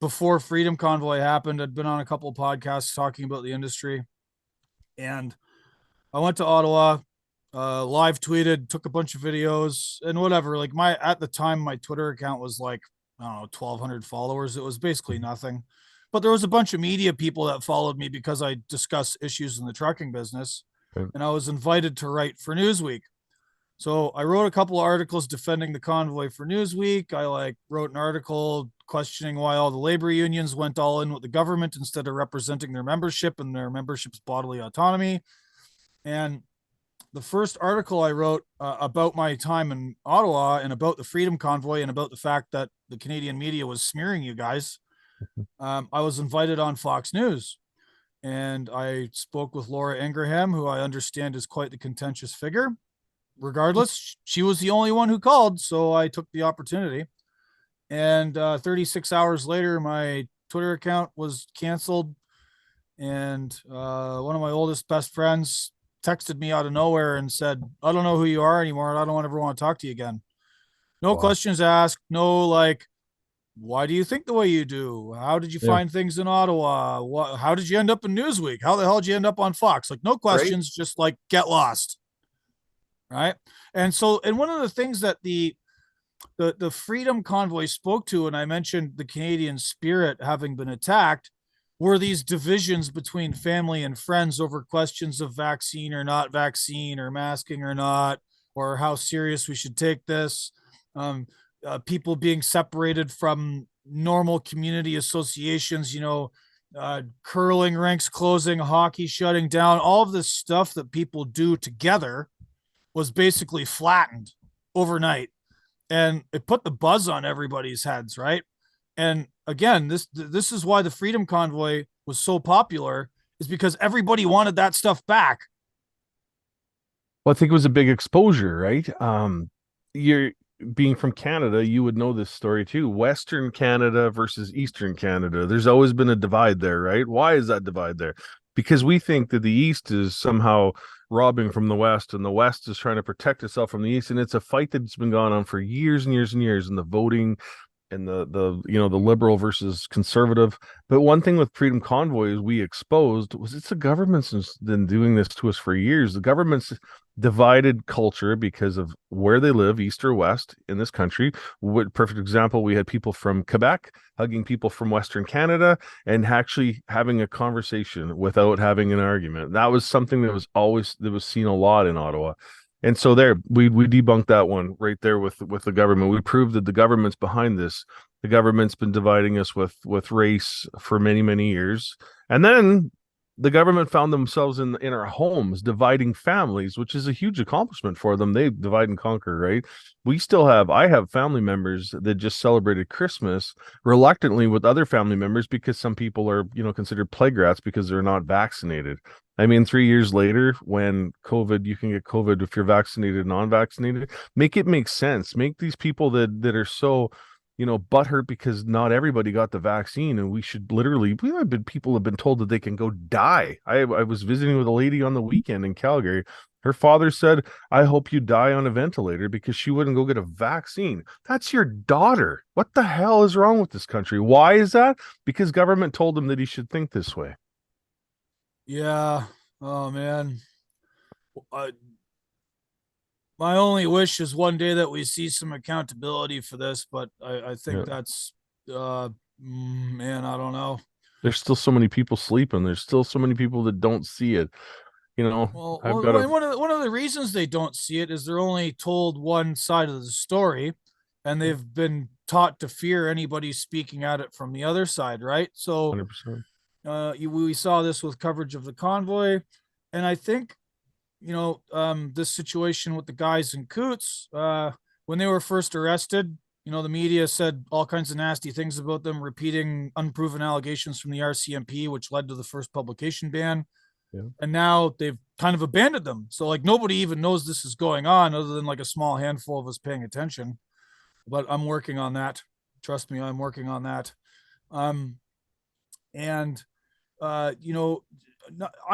before Freedom Convoy happened. I'd been on a couple of podcasts talking about the industry, and I went to Ottawa, live tweeted, took a bunch of videos and whatever. Like at the time, my Twitter account was like, I don't know, 1,200 followers. It was basically nothing, but there was a bunch of media people that followed me because I discuss issues in the trucking business, and I was invited to write for Newsweek. So I wrote a couple of articles defending the convoy for Newsweek. I wrote an article questioning why all the labor unions went all in with the government instead of representing their membership and their membership's bodily autonomy. And the first article I wrote about my time in Ottawa and about the Freedom Convoy and about the fact that the Canadian media was smearing you guys, I was invited on Fox News. And I spoke with Laura Ingraham, who I understand is quite the contentious figure. Regardless, she was the only one who called, so I took the opportunity. And 36 hours later, my Twitter account was canceled. And one of my oldest best friends texted me out of nowhere and said, I don't know who you are anymore, and I don't ever want to talk to you again. No questions asked. No, why do you think the way you do? How did you Yeah. find things in Ottawa? How did you end up in Newsweek? How the hell did you end up on Fox? Like, no Right. questions, just like get lost. Right. And so, and one of the things that the Freedom Convoy spoke to, and I mentioned the Canadian spirit having been attacked, were these divisions between family and friends over questions of vaccine or not vaccine, or masking or not, or how serious we should take this. Um, People being separated from normal community associations, curling rinks closing, hockey shutting down, all of this stuff that people do together was basically flattened overnight, and it put the buzz on everybody's heads, right? And again, this is why the Freedom Convoy was so popular, is because everybody wanted that stuff back. Well, I think it was a big exposure, right? You're being from Canada, you would know this story too. Western Canada versus Eastern Canada. There's always been a divide there, right? Why is that divide there? Because we think that the East is somehow robbing from the West, and the West is trying to protect itself from the East. And it's a fight that's been going on for years and years and years, and the voting and the liberal versus conservative. But one thing with Freedom Convoy is we exposed was it's the government's been doing this to us for years. The government's divided culture because of where they live, east or west in this country. What perfect example, we had people from Quebec hugging people from Western Canada and actually having a conversation without having an argument. That was something that was seen a lot in Ottawa. And so there, we debunked that one right there with the government. We proved that the government's behind this. The government's been dividing us with race for many, many years. And then the government found themselves in our homes dividing families, which is a huge accomplishment for them. They divide and conquer, right? I have family members that just celebrated Christmas reluctantly with other family members because some people are, considered plague rats because they're not vaccinated. I mean, 3 years later, when COVID, you can get COVID if you're vaccinated, non-vaccinated. Make it make sense. Make these people that are so, butthurt because not everybody got the vaccine, and we have been people have been told that they can go die. I was visiting with a lady on the weekend in Calgary. Her father said, "I hope you die on a ventilator," because she wouldn't go get a vaccine. That's your daughter. What the hell is wrong with this country? Why is that? Because government told him that he should think this way. Yeah. Oh man. Uh, my only wish is one day that we see some accountability for this, but I think Yeah. that's man, I don't know. There's still so many people sleeping. There's still so many people that don't see it. Well, I've got a one of the reasons they don't see it is they're only told one side of the story, and they've been taught to fear anybody speaking at it from the other side, right? So 100%. we saw this with coverage of the convoy, and I think this situation with the guys in Coots, when they were first arrested, the media said all kinds of nasty things about them, repeating unproven allegations from the RCMP, which led to the first publication ban. Yeah. And now they've kind of abandoned them. So like nobody even knows this is going on other than like a small handful of us paying attention. But I'm working on that. Trust me, I'm working on that. Um, and I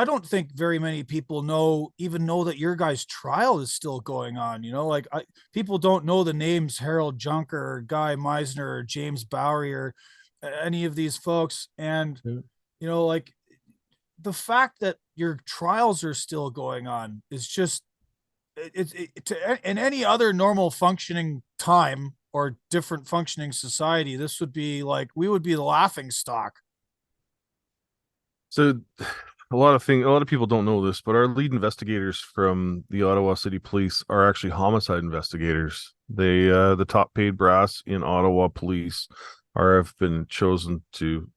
don't think very many people know that your guys' trial is still going on. People don't know the names Harold Junker or Guy Meisner or James Bowery or any of these folks. And, Yeah. like the fact that your trials are still going on is just, in any other normal functioning time or different functioning society, this would be like, we would be the laughing stock. So a lot of people don't know this, but our lead investigators from the Ottawa City Police are actually homicide investigators. The top paid brass in Ottawa Police have been chosen to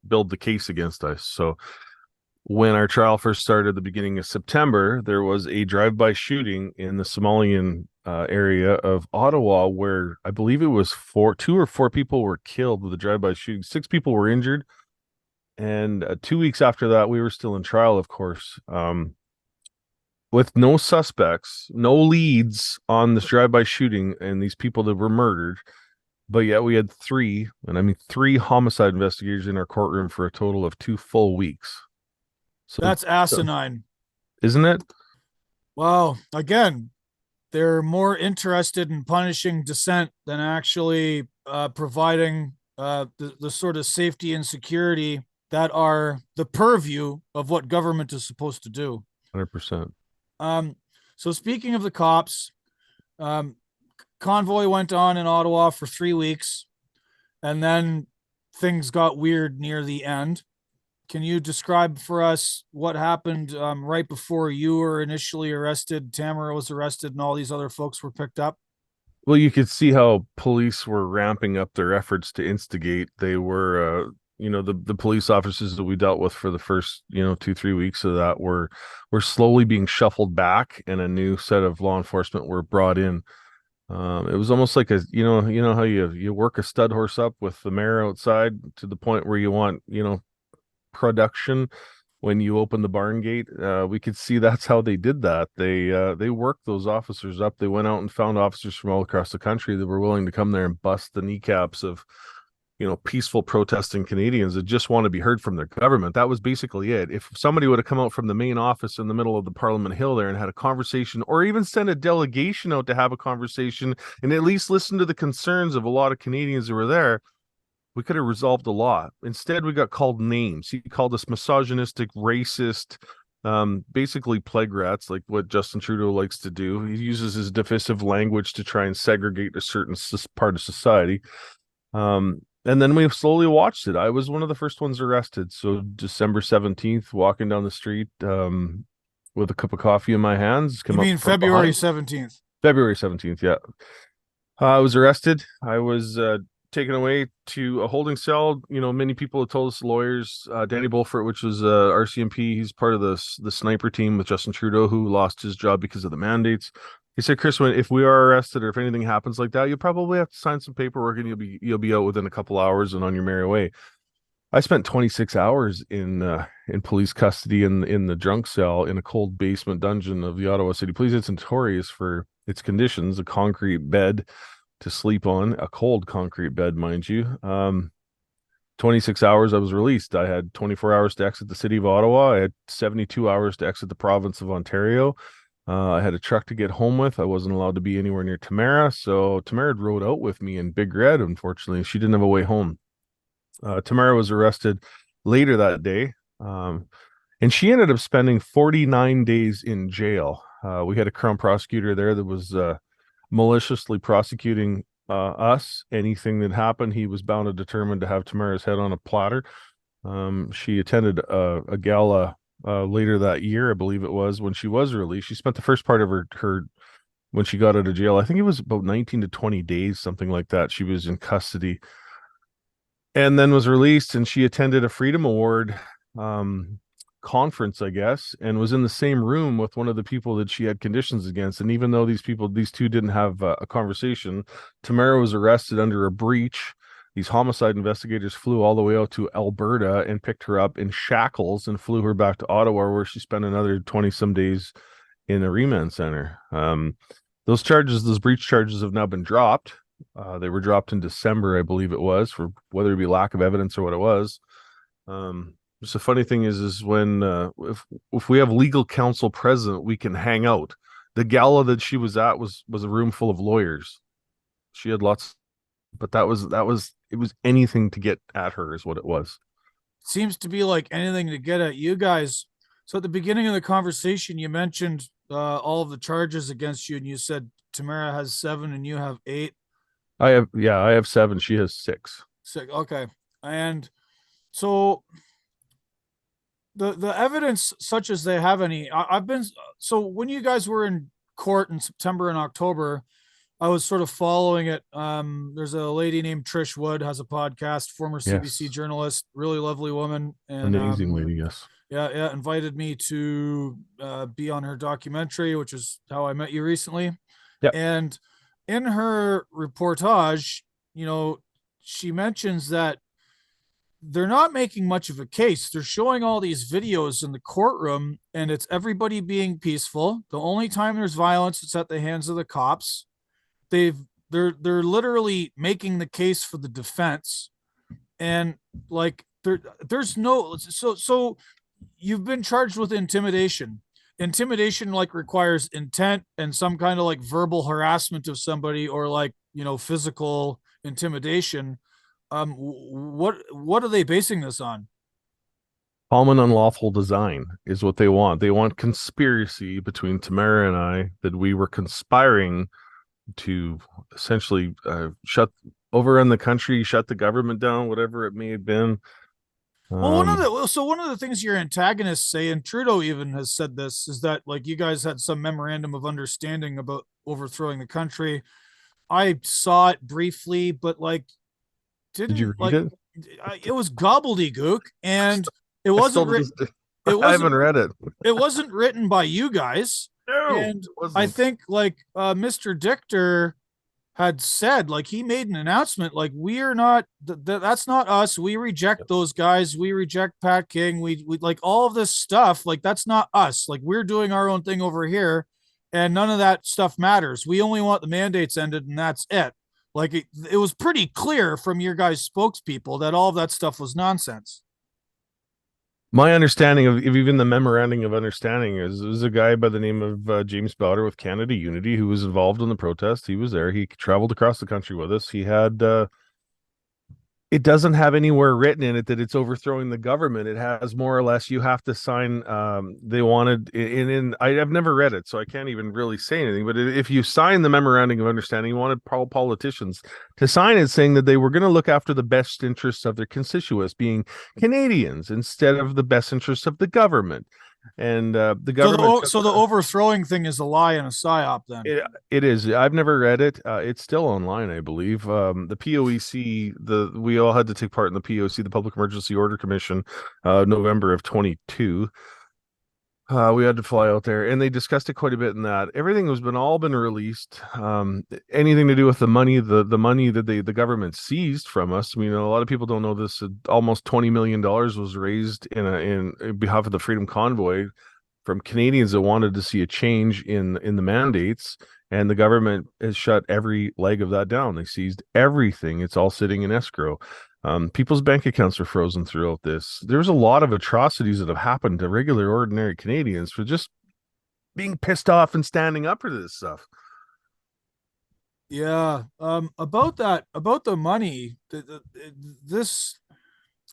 build the case against us. So when our trial first started at the beginning of September, there was a drive-by shooting in the Somalian area of Ottawa where I believe it was two or four people were killed with the drive-by shooting. 6 people were injured. And 2 weeks after that, we were still in trial, of course, with no suspects, no leads on this drive-by shooting and these people that were murdered. But yet we had three homicide investigators in our courtroom for a total of 2 full weeks. So that's asinine, isn't it? Well, again, they're more interested in punishing dissent than actually providing the sort of safety and security that are the purview of what government is supposed to do. 100%. So speaking of the cops, convoy went on in Ottawa for 3 weeks, and then things got weird near the end. Can you describe for us what happened right before you were initially arrested, Tamara was arrested, and all these other folks were picked up? Well, you could see how police were ramping up their efforts to instigate. They were, the police officers that we dealt with for the first, 2-3 weeks of that were slowly being shuffled back, and a new set of law enforcement were brought in. It was almost like how you work a stud horse up with the mare outside to the point where you want, production when you open the barn gate. We could see that's how they did that. They worked those officers up. They went out and found officers from all across the country that were willing to come there and bust the kneecaps of peaceful protesting Canadians that just want to be heard from their government. That was basically it. If somebody would have come out from the main office in the middle of the Parliament Hill there and had a conversation, or even sent a delegation out to have a conversation and at least listen to the concerns of a lot of Canadians who were there, we could have resolved a lot. Instead, we got called names. He called us misogynistic, racist, basically plague rats, like what Justin Trudeau likes to do. He uses his divisive language to try and segregate a certain part of society. And then we slowly watched it. I was one of the first ones arrested. So December 17th, walking down the street with a cup of coffee in my hands. You mean February 17th? February 17th, yeah. I was arrested. I was taken away to a holding cell. Many people have told us, lawyers, Danny Bulford, which was RCMP, he's part of the sniper team with Justin Trudeau, who lost his job because of the mandates. He said, Chris, if we are arrested or if anything happens like that, you'll probably have to sign some paperwork and you'll be out within a couple hours and on your merry way. I spent 26 hours in police custody in the drunk cell in a cold basement dungeon of the Ottawa City Police. It's notorious for its conditions, a concrete bed to sleep on, a cold concrete bed, mind you. 26 hours, I was released. I had 24 hours to exit the city of Ottawa. I had 72 hours to exit the province of Ontario. I had a truck to get home with. I wasn't allowed to be anywhere near Tamara. So Tamara rode out with me in Big Red. Unfortunately, she didn't have a way home. Tamara was arrested later that day. And she ended up spending 49 days in jail. We had a Crown prosecutor there that was maliciously prosecuting us. Anything that happened, he was bound and determined to have Tamara's head on a platter. She attended a gala later that year, I believe it was, when she was released. She spent the first part of her when she got out of jail, I think it was about 19 to 20 days, something like that. She was in custody and then was released, and she attended a Freedom Award conference, I guess, and was in the same room with one of the people that she had conditions against. And even though these two didn't have a conversation, Tamara was arrested under a breach. These homicide investigators flew all the way out to Alberta and picked her up in shackles and flew her back to Ottawa, where she spent another 20-some days in a remand center. Those breach charges have now been dropped. They were dropped in December, I believe it was, for whether it be lack of evidence or what it was. Just the funny thing is when if we have legal counsel present, we can hang out. The gala that she was at was a room full of lawyers. She had lots, but it was anything to get at her is what it was. Seems to be like anything to get at you guys. So at the beginning of the conversation, you mentioned all of the charges against you, and you said Tamara has 7 and you have 8. I have 7. She has 6. 6. Okay. And so the evidence, such as they have any, so when you guys were in court in September and October, I was sort of following it. There's a lady named Trish Wood, has a podcast, former CBC journalist, really lovely woman. And amazing lady, yes. Yeah, invited me to be on her documentary, which is how I met you recently. Yeah. And in her reportage, she mentions that they're not making much of a case. They're showing all these videos in the courtroom, and it's everybody being peaceful. The only time there's violence, it's at the hands of the cops. They're literally making the case for the defense, and like there's no so you've been charged with intimidation. Intimidation like requires intent and some kind of like verbal harassment of somebody, or like physical intimidation. What are they basing this on? Common unlawful design is what they want. They want conspiracy between Tamara and I, that we were conspiring to essentially shut overrun the country, shut the government down, whatever it may have been. Well, one of the things your antagonists say, and Trudeau even has said this, is that like you guys had some memorandum of understanding about overthrowing the country. I saw it briefly, but like Did you didn't read like it? it was gobbledygook, and it I wasn't still written. just, It I haven't wasn't. read it. It wasn't written by you guys, No, and it I wasn't. think like Mr. Dichter had said, like he made an announcement, like we are not that's not us. We reject those guys. We reject Pat King. We like all of this stuff. Like that's not us. Like we're doing our own thing over here, and none of that stuff matters. We only want the mandates ended, and that's it. Like it was pretty clear from your guys' spokespeople that all of that stuff was nonsense. My understanding of even the memorandum of understanding is there's a guy by the name of James Bowder with Canada Unity who was involved in the protest. He was there. He traveled across the country with us. He had it doesn't have anywhere written in it that it's overthrowing the government. It has more or less you have to sign. They wanted I've never read it, so I can't even really say anything. But if you sign the memorandum of understanding, you wanted politicians to sign it, saying that they were going to look after the best interests of their constituents, being Canadians, instead of the best interests of the government. And the government. So the overthrowing thing is a lie and a psyop. Then It is. I've never read it. It's still online, I believe. The POEC, we all had to take part in the POC, the Public Emergency Order Commission, November of 22. We had to fly out there, and they discussed it quite a bit in that. Everything has all been released. Anything to do with the money, the money that the government seized from us. I mean, a lot of people don't know this. Almost $20 million was raised in behalf of the Freedom Convoy from Canadians that wanted to see a change in the mandates, and the government has shut every leg of that down. They seized everything. It's all sitting in escrow. People's bank accounts are frozen throughout this. There's a lot of atrocities that have happened to regular, ordinary Canadians for just being pissed off and standing up for this stuff. yeah. About the money. This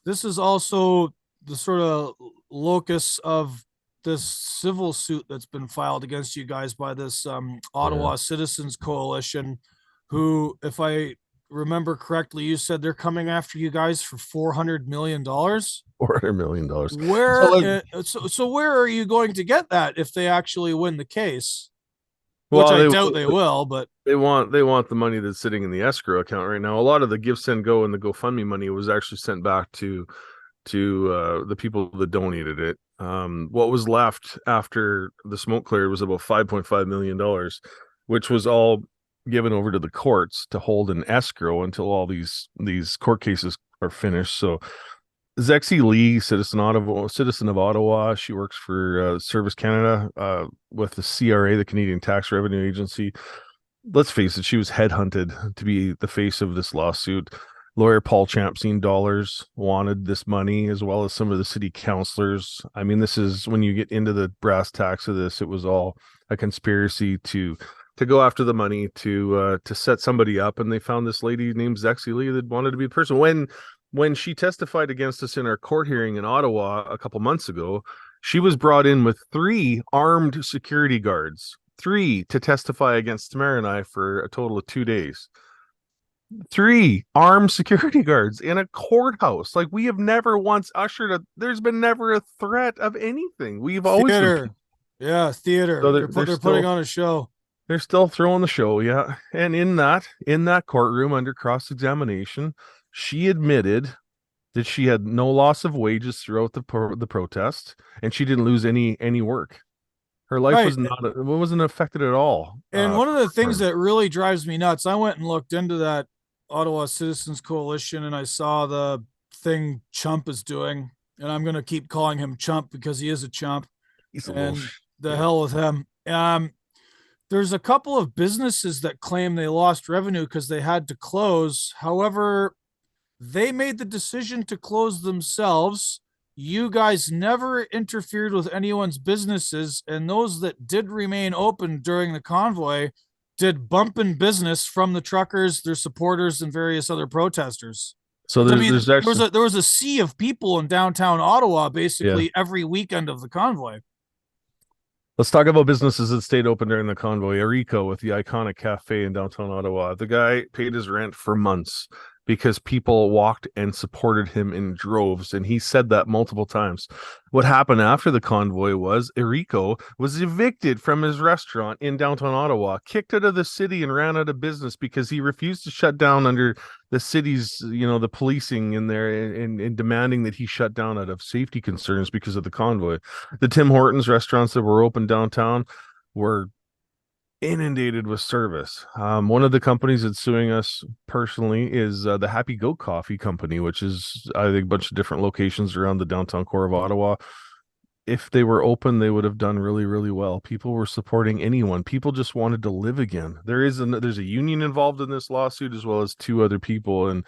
is also the sort of locus of this civil suit that's been filed against you guys by this Ottawa Citizens Coalition, who, if I remember correctly, you said they're coming after you guys for $400 million. $400 million. Where so where are you going to get that if they actually win the case? Well, which I doubt they will, but they want the money that's sitting in the escrow account right now. A lot of the Give, Send, Go and the GoFundMe money was actually sent back to the people that donated it. What was left after the smoke cleared was about $5.5 million, which was all given over to the courts to hold in escrow until all these court cases are finished. So Zexi Lee, citizen of Ottawa, she works for Service Canada with the CRA, the Canadian Tax Revenue Agency. Let's face it, she was headhunted to be the face of this lawsuit. Lawyer Paul Champseen Dollars wanted this money, as well as some of the city councilors. I mean, this is when you get into the brass tacks of this, it was all a conspiracy to go after the money, to set somebody up, and they found this lady named Zexi Lee that wanted to be the person. When she testified against us in our court hearing in Ottawa a couple months ago, she was brought in with 3 armed security guards, 3 to testify against Tamara and I for a total of 2 days. 3 armed security guards in a courthouse. Like, we have never once there's been never a threat of anything. We've always theater. Yeah, theater. So they're putting on a show. They're still throwing the show, yeah. And in that courtroom under cross-examination, she admitted that she had no loss of wages throughout the protest, and she didn't lose any work. Her life wasn't affected at all. And one of the things that really drives me nuts, I went and looked into that Ottawa Citizens Coalition, and I saw the thing Chump is doing, and I'm going to keep calling him Chump because he is a chump. He's the hell with him. There's a couple of businesses that claim they lost revenue because they had to close. However, they made the decision to close themselves. You guys never interfered with anyone's businesses, and those that did remain open during the convoy did bumping business from the truckers, their supporters, and various other protesters. So I mean, there's actually there was a sea of people in downtown Ottawa yeah. basically every weekend of the convoy. Let's talk about businesses that stayed open during the convoy. Erico with the iconic cafe in downtown Ottawa. The guy paid his rent for months because people walked and supported him in droves. And he said that multiple times. What happened after the convoy was Erico was evicted from his restaurant in downtown Ottawa, kicked out of the city and ran out of business because he refused to shut down under the city's, the policing in there and demanding that he shut down out of safety concerns because of the convoy. The Tim Hortons restaurants that were open downtown were inundated with service. One of the companies that's suing us personally is the Happy Goat Coffee Company, which is, I think, a bunch of different locations around the downtown core of Ottawa. If they were open, they would have done really, really well. People were supporting anyone. People just wanted to live again. There's a union involved in this lawsuit as well as two other people, and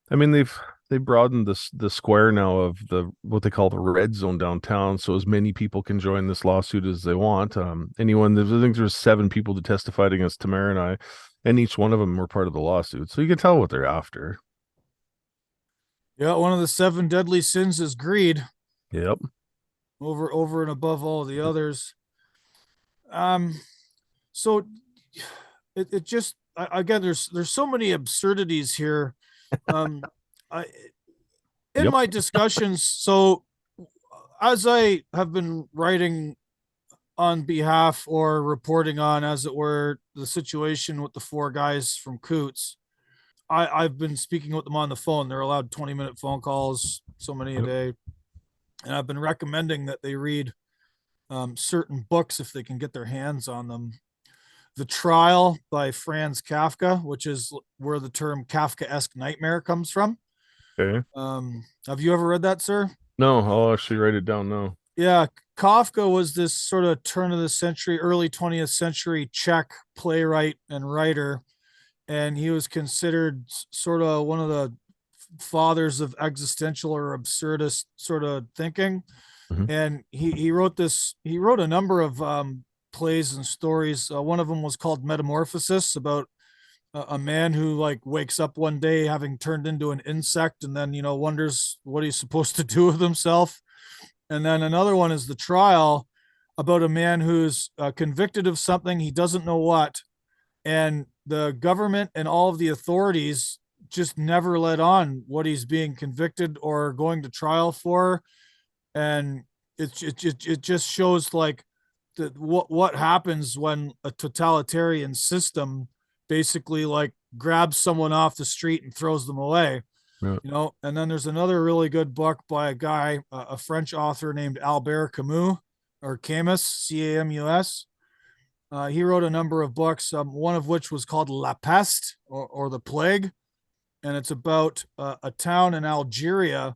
I mean they broadened the square now of what they call the red zone downtown, so as many people can join this lawsuit as they want. I think there was 7 people that testified against Tamara and I, and each one of them were part of the lawsuit, so you can tell what they're after. Yeah, one of the 7 deadly sins is greed. Yep. Over and above all the others. So it just again, there's so many absurdities here. I in Yep. my discussions, so as I have been writing on behalf or reporting on, as it were, the situation with the 4 guys from Coots, I've been speaking with them on the phone. They're allowed 20-minute phone calls, so many a day. And I've been recommending that they read certain books if they can get their hands on them. The Trial by Franz Kafka, which is where the term Kafkaesque nightmare comes from. Okay. Have you ever read that, sir? No, I'll actually write it down now. Yeah, Kafka was this sort of turn of the century, early 20th century Czech playwright and writer, and he was considered sort of one of the fathers of existential or absurdist sort of thinking. Mhm. And he wrote a number of plays and stories. One of them was called Metamorphosis, about a man who like wakes up one day having turned into an insect and then wonders what he's supposed to do with himself. And then another one is The Trial, about a man who's convicted of something, he doesn't know what, and the government and all of the authorities just never let on what he's being convicted or going to trial for. And it just shows like what happens when a totalitarian system basically like grabs someone off the street and throws them away. Yeah. And then there's another really good book by a guy, a French author named Albert Camus, or Camus, Camus. He wrote a number of books, one of which was called La Peste, or the Plague, and it's about a town in Algeria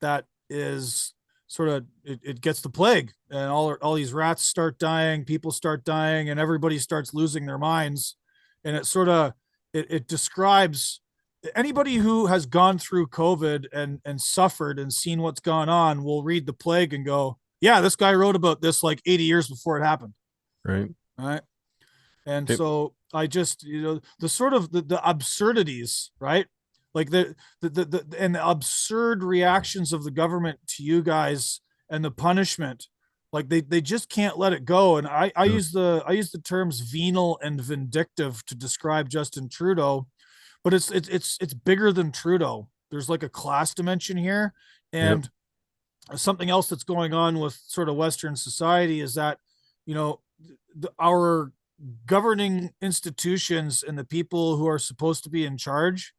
that is sort of it gets the plague, and all these rats start dying, people start dying, and everybody starts losing their minds. And it describes anybody who has gone through COVID and suffered and seen what's gone on will read the Plague and go, yeah, this guy wrote about this like 80 years before it happened. Right. Right. And so I just, the sort of the absurdities, right? Like the absurd reactions of the government to you guys and the punishment, like they just can't let it go. And I use the terms venal and vindictive to describe Justin Trudeau, but it's bigger than Trudeau. There's like a class dimension here. And something else that's going on with sort of Western society is that, our governing institutions and the people who are supposed to be in charge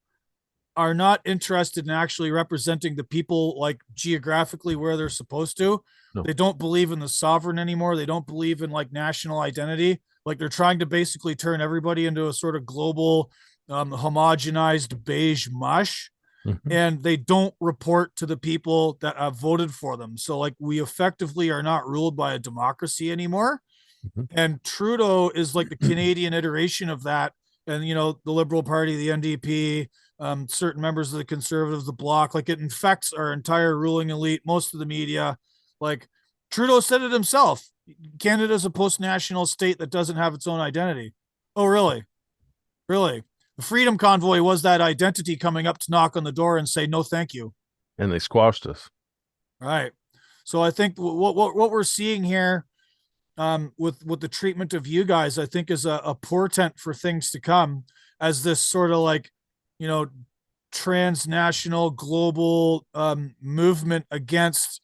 are not interested in actually representing the people like geographically where they're supposed to. No. They don't believe in the sovereign anymore. They don't believe in like national identity. Like they're trying to basically turn everybody into a sort of global homogenized beige mush. Mm-hmm. And they don't report to the people that have voted for them. So like we effectively are not ruled by a democracy anymore. Mm-hmm. And Trudeau is like the Canadian iteration of that. And, the Liberal Party, the NDP, certain members of the Conservatives, the Bloc, like it infects our entire ruling elite, most of the media. Like Trudeau said it himself. Canada's a post-national state that doesn't have its own identity. Oh, really? Really? The Freedom Convoy was that identity coming up to knock on the door and say no, thank you. And they squashed us. Right. So I think what we're seeing here, with the treatment of you guys, I think is a portent for things to come, as this sort of like, you know, transnational global movement against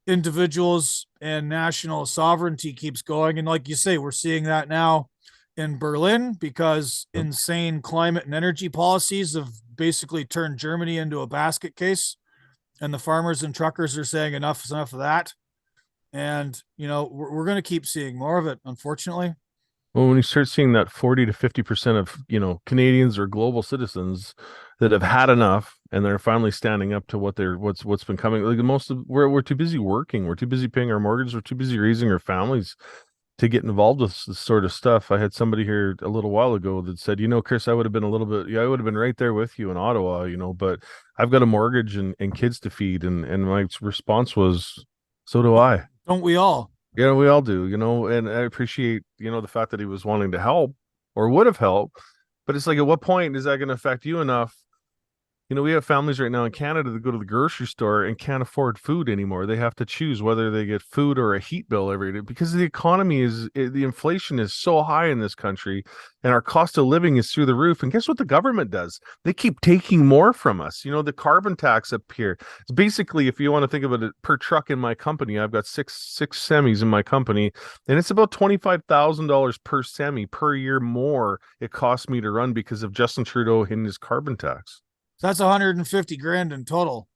individuals and national sovereignty keeps going. And like you say, we're seeing that now in Berlin, because insane climate and energy policies have basically turned Germany into a basket case. And the farmers and truckers are saying enough is enough of that. And, you know, we're going to keep seeing more of it, unfortunately. Well, when you start seeing that 40 to 50% of, Canadians or global citizens that have had enough and they're finally standing up to what's been coming, like most of we're too busy working, we're too busy paying our mortgages, we're too busy raising our families to get involved with this sort of stuff. I had somebody here a little while ago that said, Chris, I would have been I would have been right there with you in Ottawa, but I've got a mortgage and kids to feed. And my response was, so do I. Don't we all? Yeah, we all do, and I appreciate, the fact that he was wanting to help or would have helped. But it's like, at what point is that going to affect you enough? We have families right now in Canada that go to the grocery store and can't afford food anymore. They have to choose whether they get food or a heat bill every day because the economy the inflation is so high in this country and our cost of living is through the roof. And guess what the government does? They keep taking more from us. The carbon tax up here. It's basically, if you want to think about it per truck in my company, I've got six semis in my company, and it's about $25,000 per semi per year more it costs me to run because of Justin Trudeau and his carbon tax. So that's 150 grand in total.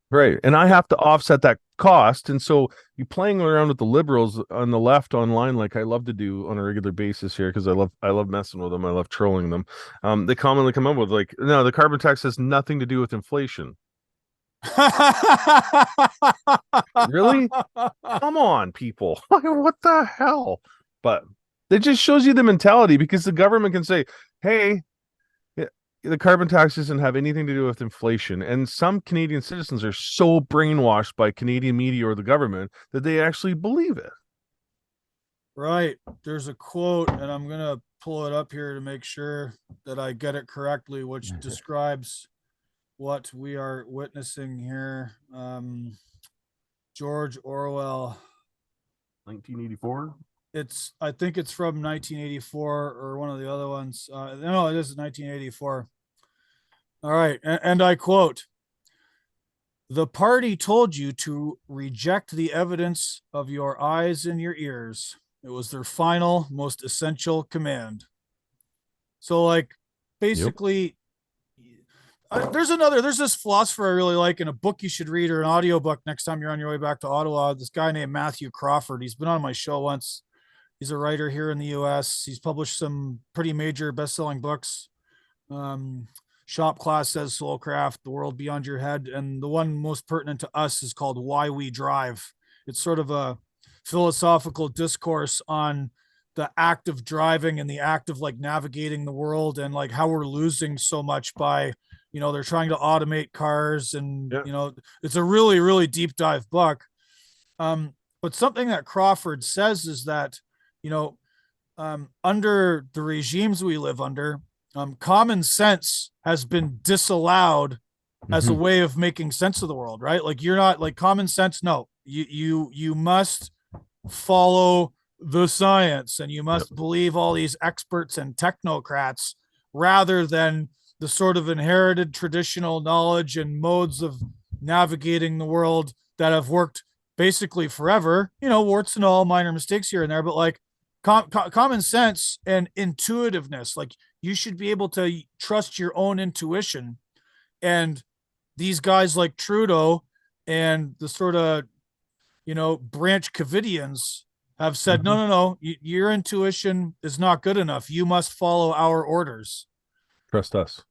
Right. And I have to offset that cost. And so you playing around with the liberals on the left online, like I love to do on a regular basis here, because I love messing with them. I love trolling them. They commonly come up with like, no, the carbon tax has nothing to do with inflation. Really? Come on, people. What the hell? But it just shows you the mentality, because the government can say, hey, the carbon tax doesn't have anything to do with inflation. And some Canadian citizens are so brainwashed by Canadian media or the government that they actually believe it. Right. There's a quote, and I'm going to pull it up here to make sure that I get it correctly, which describes what we are witnessing here. George Orwell. 1984? I think it's from 1984 or one of the other ones. No, it is 1984. All right. And I quote, "The party told you to reject the evidence of your eyes and your ears. It was their final, most essential command." So, like, basically, there's this philosopher I really like, in a book you should read, or an audiobook next time you're on your way back to Ottawa. This guy named Matthew Crawford. He's been on my show once. He's a writer here in the US. He's published some pretty major best-selling books. Shop Class Says Soulcraft, The World Beyond Your Head. And the one most pertinent to us is called Why We Drive. It's sort of a philosophical discourse on the act of driving and the act of like navigating the world, and like how we're losing so much by, they're trying to automate cars. And, it's a really, really deep dive book. But something that Crawford says is that, under the regimes we live under, common sense has been disallowed as a way of making sense of the world, right? Like, you're not like common sense. No, you must follow the science, and you must believe all these experts and technocrats, rather than the sort of inherited traditional knowledge and modes of navigating the world that have worked basically forever, warts and all, minor mistakes here and there, but like common sense and intuitiveness. Like, you should be able to trust your own intuition. And these guys like Trudeau and the sort of, branch Covidians have said, no, your intuition is not good enough. You must follow our orders. Trust us.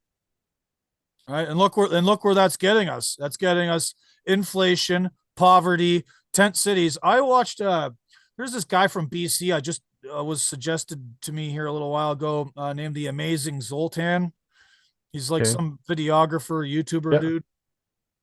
All right. And look where that's getting us. That's getting us inflation, poverty, tent cities. I watched, there's this guy from BC. I just was suggested to me here a little while ago, named The Amazing Zoltan. He's like some videographer, YouTuber dude.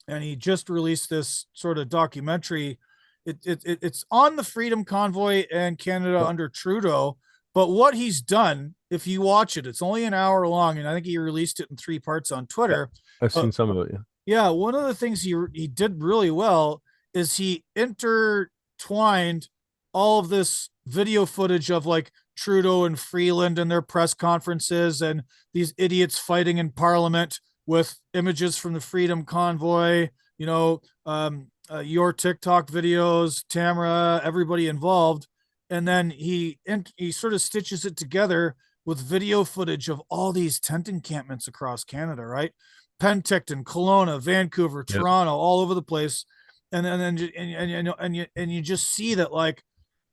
And he just released this sort of documentary. It's on the Freedom Convoy and Canada under Trudeau, But what he's done, if you watch it, it's only an hour long, and I think he released it in 3 parts on Twitter. I've seen some of it. Yeah. Yeah, one of the things he did really well is he intertwined all of this video footage of like Trudeau and Freeland and their press conferences and these idiots fighting in Parliament with images from the Freedom Convoy, your TikTok videos, Tamara, everybody involved, and then he sort of stitches it together with video footage of all these tent encampments across Canada, right? Penticton, Kelowna, Vancouver, Toronto, all over the place, and you just see that, like,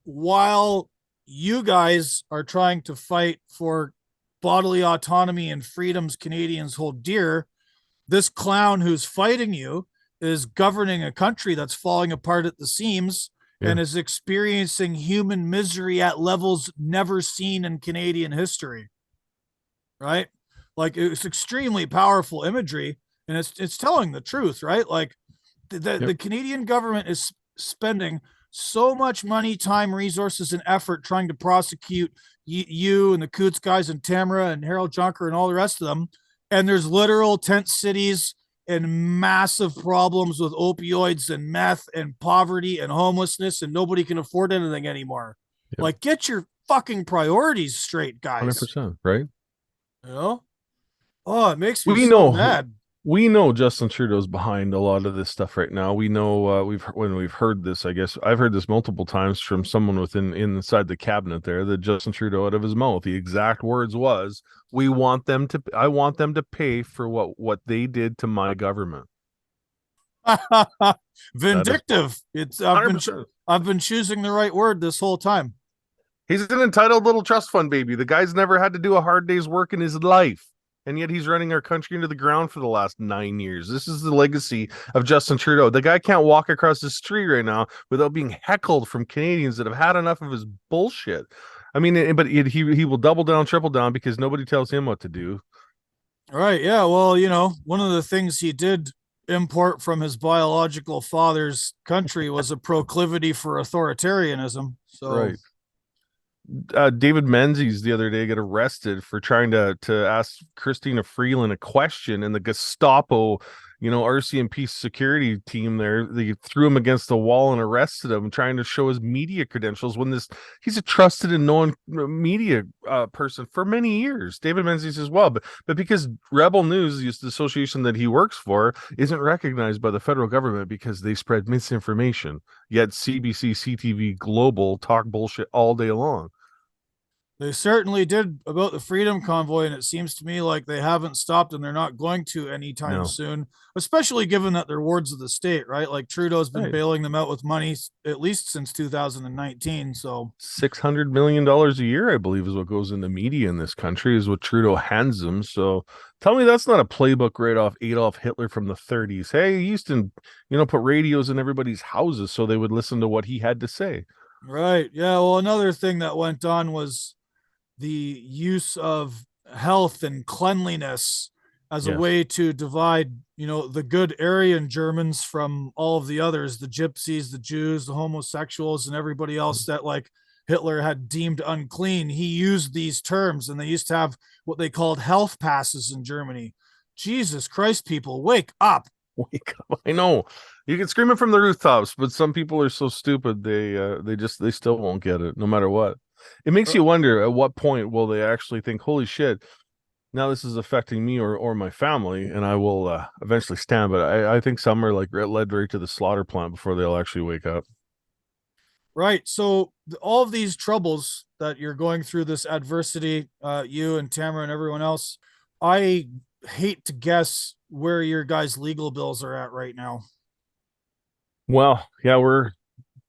while you guys are trying to fight for bodily autonomy and freedoms Canadians hold dear, this clown who's fighting you is governing a country that's falling apart at the seams and is experiencing human misery at levels never seen in Canadian history. Right? Like, it's extremely powerful imagery, and it's telling the truth, right? Like the Canadian government is spending so much money, time, resources, and effort trying to prosecute you and the Coots guys and Tamara and Harold Junker and all the rest of them. And there's literal tent cities and massive problems with opioids and meth and poverty and homelessness, and nobody can afford anything anymore. Like, get your fucking priorities straight, guys. 100%, right? You know? Oh, it makes me so mad. We know Justin Trudeau's behind a lot of this stuff right now. We know we've heard this. I guess I've heard this multiple times from someone inside the cabinet there, that Justin Trudeau, out of his mouth, the exact words was, I want them to pay for what they did to my government. Vindictive. I've been choosing the right word this whole time. He's an entitled little trust fund baby. The guy's never had to do a hard day's work in his life, and yet he's running our country into the ground for the last 9 years. This is the legacy of Justin Trudeau. The guy can't walk across the street right now without being heckled from Canadians that have had enough of his bullshit. I mean, but he will double down, triple down, because nobody tells him what to do. Right. Yeah. Well, one of the things he did import from his biological father's country was a proclivity for authoritarianism. So. Right. David Menzies the other day got arrested for trying to ask Christina Freeland a question, and the Gestapo, RCMP security team there, they threw him against the wall and arrested him, trying to show his media credentials when he's a trusted and known media person for many years. David Menzies as well, but because Rebel News, the association that he works for, isn't recognized by the federal government because they spread misinformation, yet CBC, CTV Global talk bullshit all day long. They certainly did about the Freedom Convoy, and it seems to me like they haven't stopped, and they're not going to anytime soon, especially given that they're wards of the state, right? Like, Trudeau's been bailing them out with money at least since 2019. So $600 million a year, I believe, is what goes into media in this country, is what Trudeau hands them. So tell me that's not a playbook right off Adolf Hitler from the 30s. Hey, he used to, put radios in everybody's houses so they would listen to what he had to say. Right. Yeah. Well, another thing that went on was the use of health and cleanliness as a way to divide, the good Aryan Germans from all of the others, the gypsies, the Jews, the homosexuals, and everybody else that, like, Hitler had deemed unclean. He used these terms, and they used to have what they called health passes in Germany. Jesus Christ, people, wake up. Wake up. I know. You can scream it from the rooftops, but some people are so stupid they still won't get it, no matter what. It makes you wonder, at what point will they actually think, holy shit, now this is affecting me or my family, and I will eventually stand. But I think some are like led right to the slaughter plant before they'll actually wake up. Right. So all of these troubles that you're going through, this adversity, you and Tamara and everyone else, I hate to guess where your guys' legal bills are at right now. Well, yeah,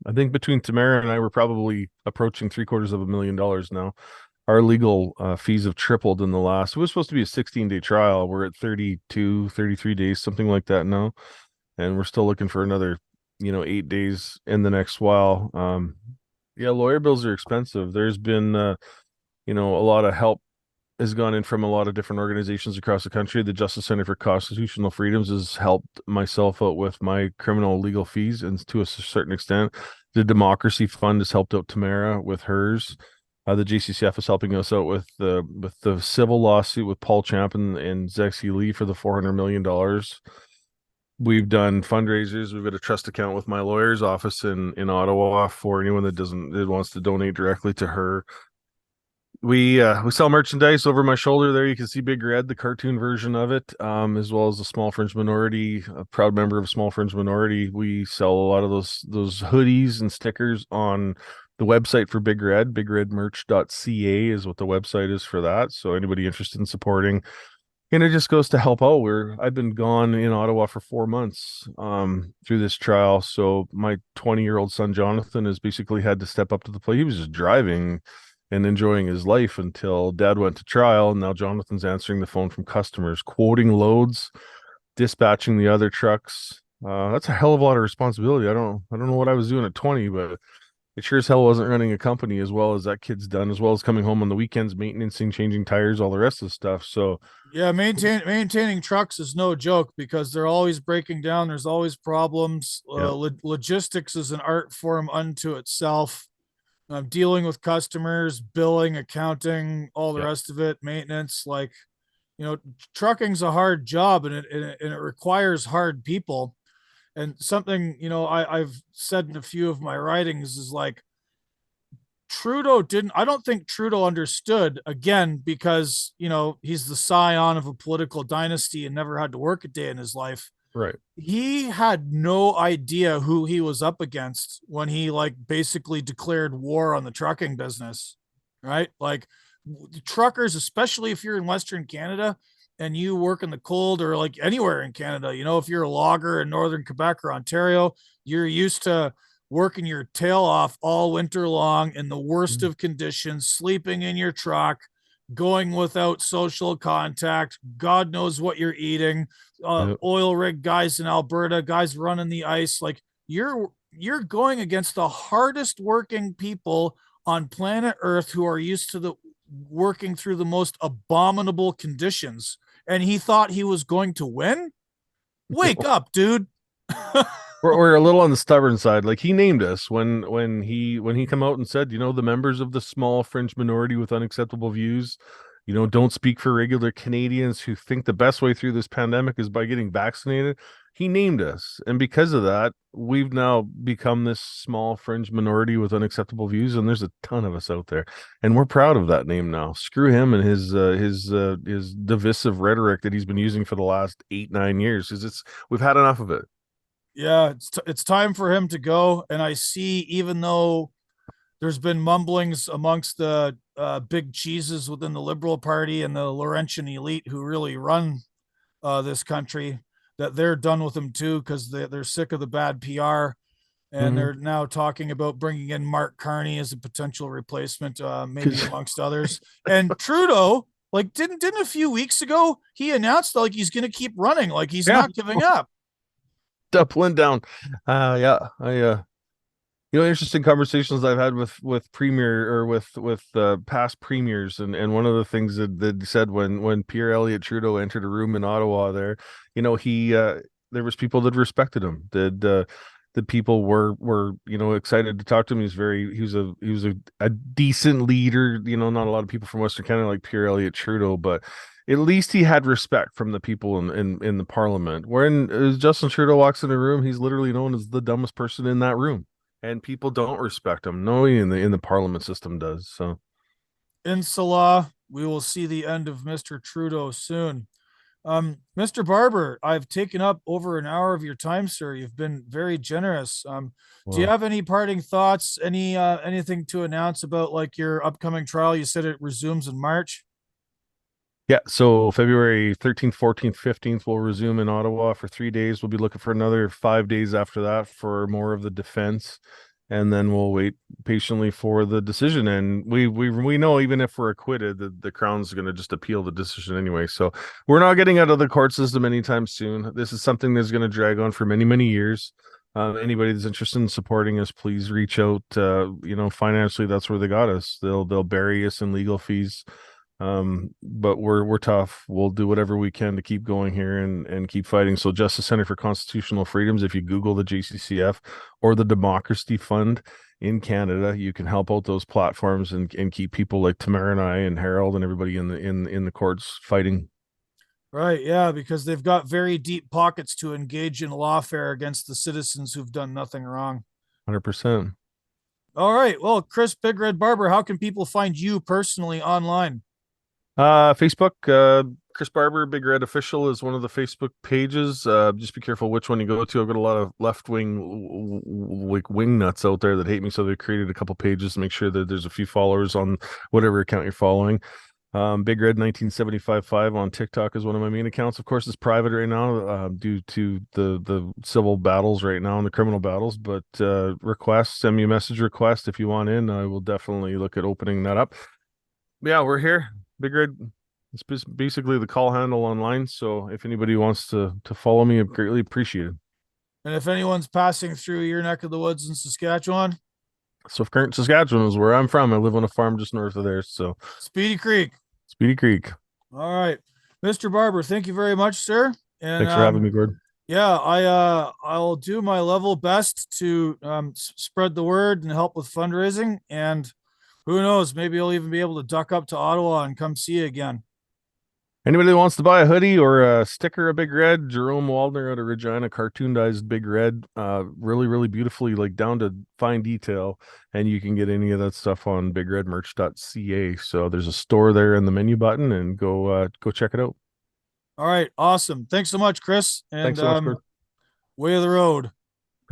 I think between Tamara and I, we're probably approaching $750,000 now. Our legal fees have tripled in the last. It was supposed to be a 16-day trial. We're at 32, 33 days, something like that now. And we're still looking for another, 8 days in the next while. Lawyer bills are expensive. There's been, a lot of help has gone in from a lot of different organizations across the country. The Justice Center for Constitutional Freedoms has helped myself out with my criminal legal fees, and to a certain extent, the Democracy Fund has helped out Tamara with hers. The JCCF is helping us out with the civil lawsuit with Paul Champ and Zexy Lee for the $400 million. We've done fundraisers. We've got a trust account with my lawyer's office in Ottawa for anyone that wants to donate directly to her. We sell merchandise over my shoulder there. You can see Big Red, the cartoon version of it, as well as the Small Fringe Minority, a proud member of Small Fringe Minority. We sell a lot of those hoodies and stickers on the website for Big Red. BigRedMerch.ca is what the website is for that. So anybody interested in supporting, and it just goes to help out. I've been gone in Ottawa for 4 months through this trial. So my 20-year-old son Jonathan has basically had to step up to the plate. He was just driving and enjoying his life until dad went to trial. And now Jonathan's answering the phone from customers, quoting loads, dispatching the other trucks. That's a hell of a lot of responsibility. I don't know what I was doing at 20, but it sure as hell wasn't running a company as well as that kid's done, as well as coming home on the weekends, maintaining, changing tires, all the rest of the stuff. So yeah, maintaining trucks is no joke because they're always breaking down. There's always problems. Logistics is an art form unto itself. Dealing with customers, billing, accounting, all the rest of it, maintenance. Like, trucking's a hard job, and it requires hard people. And something I've said in a few of my writings is like, I don't think Trudeau understood, again, because he's the scion of a political dynasty and never had to work a day in his life. right. He had no idea who he was up against when he basically declared war on the trucking business, right? Like, truckers, especially if you're in Western Canada and you work in the cold, or like anywhere in Canada, if you're a logger in Northern Quebec or Ontario, you're used to working your tail off all winter long in the worst of conditions, sleeping in your truck, going without social contact. God knows what you're eating. Oil rig guys in Alberta, guys running the ice. Like, you're going against the hardest working people on planet Earth who are used to the working through the most abominable conditions. And he thought he was going to win? Wake up, dude. We're a little on the stubborn side. Like, he named us when he come out and said, the members of the small fringe minority with unacceptable views, don't speak for regular Canadians who think the best way through this pandemic is by getting vaccinated. He named us, and because of that, we've now become this small fringe minority with unacceptable views, and there's a ton of us out there, and we're proud of that name now. Screw him and his divisive rhetoric that he's been using for the last 8-9 years, because we've had enough of it. Yeah, it's time for him to go. And I see, even though there's been mumblings amongst the big cheeses within the Liberal Party and the Laurentian elite who really run this country, that they're done with him too, because they're sick of the bad PR. And they're now talking about bringing in Mark Carney as a potential replacement, maybe amongst others. And Trudeau, didn't a few weeks ago, he announced he's going to keep running, he's not giving up. Dublin down. Interesting conversations I've had with premier, or with past premiers, and one of the things that they said when Pierre Elliott Trudeau entered a room in Ottawa there, there was people that respected him. The people were excited to talk to him. He was a decent leader. Not a lot of people from Western Canada like Pierre Elliott Trudeau, but at least he had respect from the people in the parliament. When Justin Trudeau walks in a room, he's literally known as the dumbest person in that room, and people don't respect him. Nobody in the parliament system does. So, Inshallah, we will see the end of Mr. Trudeau soon. Mr. Barber, I've taken up over an hour of your time, sir. You've been very generous. Do you have any parting thoughts? Anything to announce about your upcoming trial? You said it resumes in March. Yeah, so February 13th, 14th, 15th, we'll resume in Ottawa for 3 days. We'll be looking for another 5 days after that for more of the defense, and then we'll wait patiently for the decision. And we know, even if we're acquitted, the Crown's going to just appeal the decision anyway. So we're not getting out of the court system anytime soon. This is something that's going to drag on for many, many years. Anybody that's interested in supporting us, please reach out. Financially, that's where they got us. They'll bury us in legal fees. But we're tough. We'll do whatever we can to keep going here and keep fighting. So Justice Center for Constitutional Freedoms, if you Google the JCCF or the Democracy Fund in Canada, you can help out those platforms and keep people like Tamara and I and Harold and everybody in the courts fighting. Right, yeah, because they've got very deep pockets to engage in lawfare against the citizens who've done nothing wrong. 100%. All right, well, Chris Big Red Barber, how can people find you personally online? Facebook, Chris Barber, Big Red Official is one of the Facebook pages. Just be careful which one you go to. I've got a lot of left wing, like wing nuts out there that hate me, so they created a couple pages to make sure that there's a few followers on whatever account you're following. Big Red 1975.5 on TikTok is one of my main accounts. Of course, it's private right now due to the civil battles right now and the criminal battles. But send me a message request if you want in. I will definitely look at opening that up. Yeah, we're here. Big Red. It's basically the call handle online. So if anybody wants to follow me, I greatly appreciate it. And if anyone's passing through your neck of the woods in Saskatchewan, Swift Current, Saskatchewan is where I'm from. I live on a farm just north of there. So Speedy Creek. Speedy Creek. All right, Mr. Barber, thank you very much, sir. And thanks for having me, Gord. Yeah, I'll do my level best to spread the word and help with fundraising. And who knows, maybe I'll even be able to duck up to Ottawa and come see you again. Anybody that wants to buy a hoodie or a sticker of Big Red, Jerome Waldner out of Regina cartoonized Big Red, really, really beautifully, like down to fine detail. And you can get any of that stuff on bigredmerch.ca. So there's a store there in the menu button, and go check it out. All right, awesome. Thanks so much, Chris. And thanks so much, way of the road.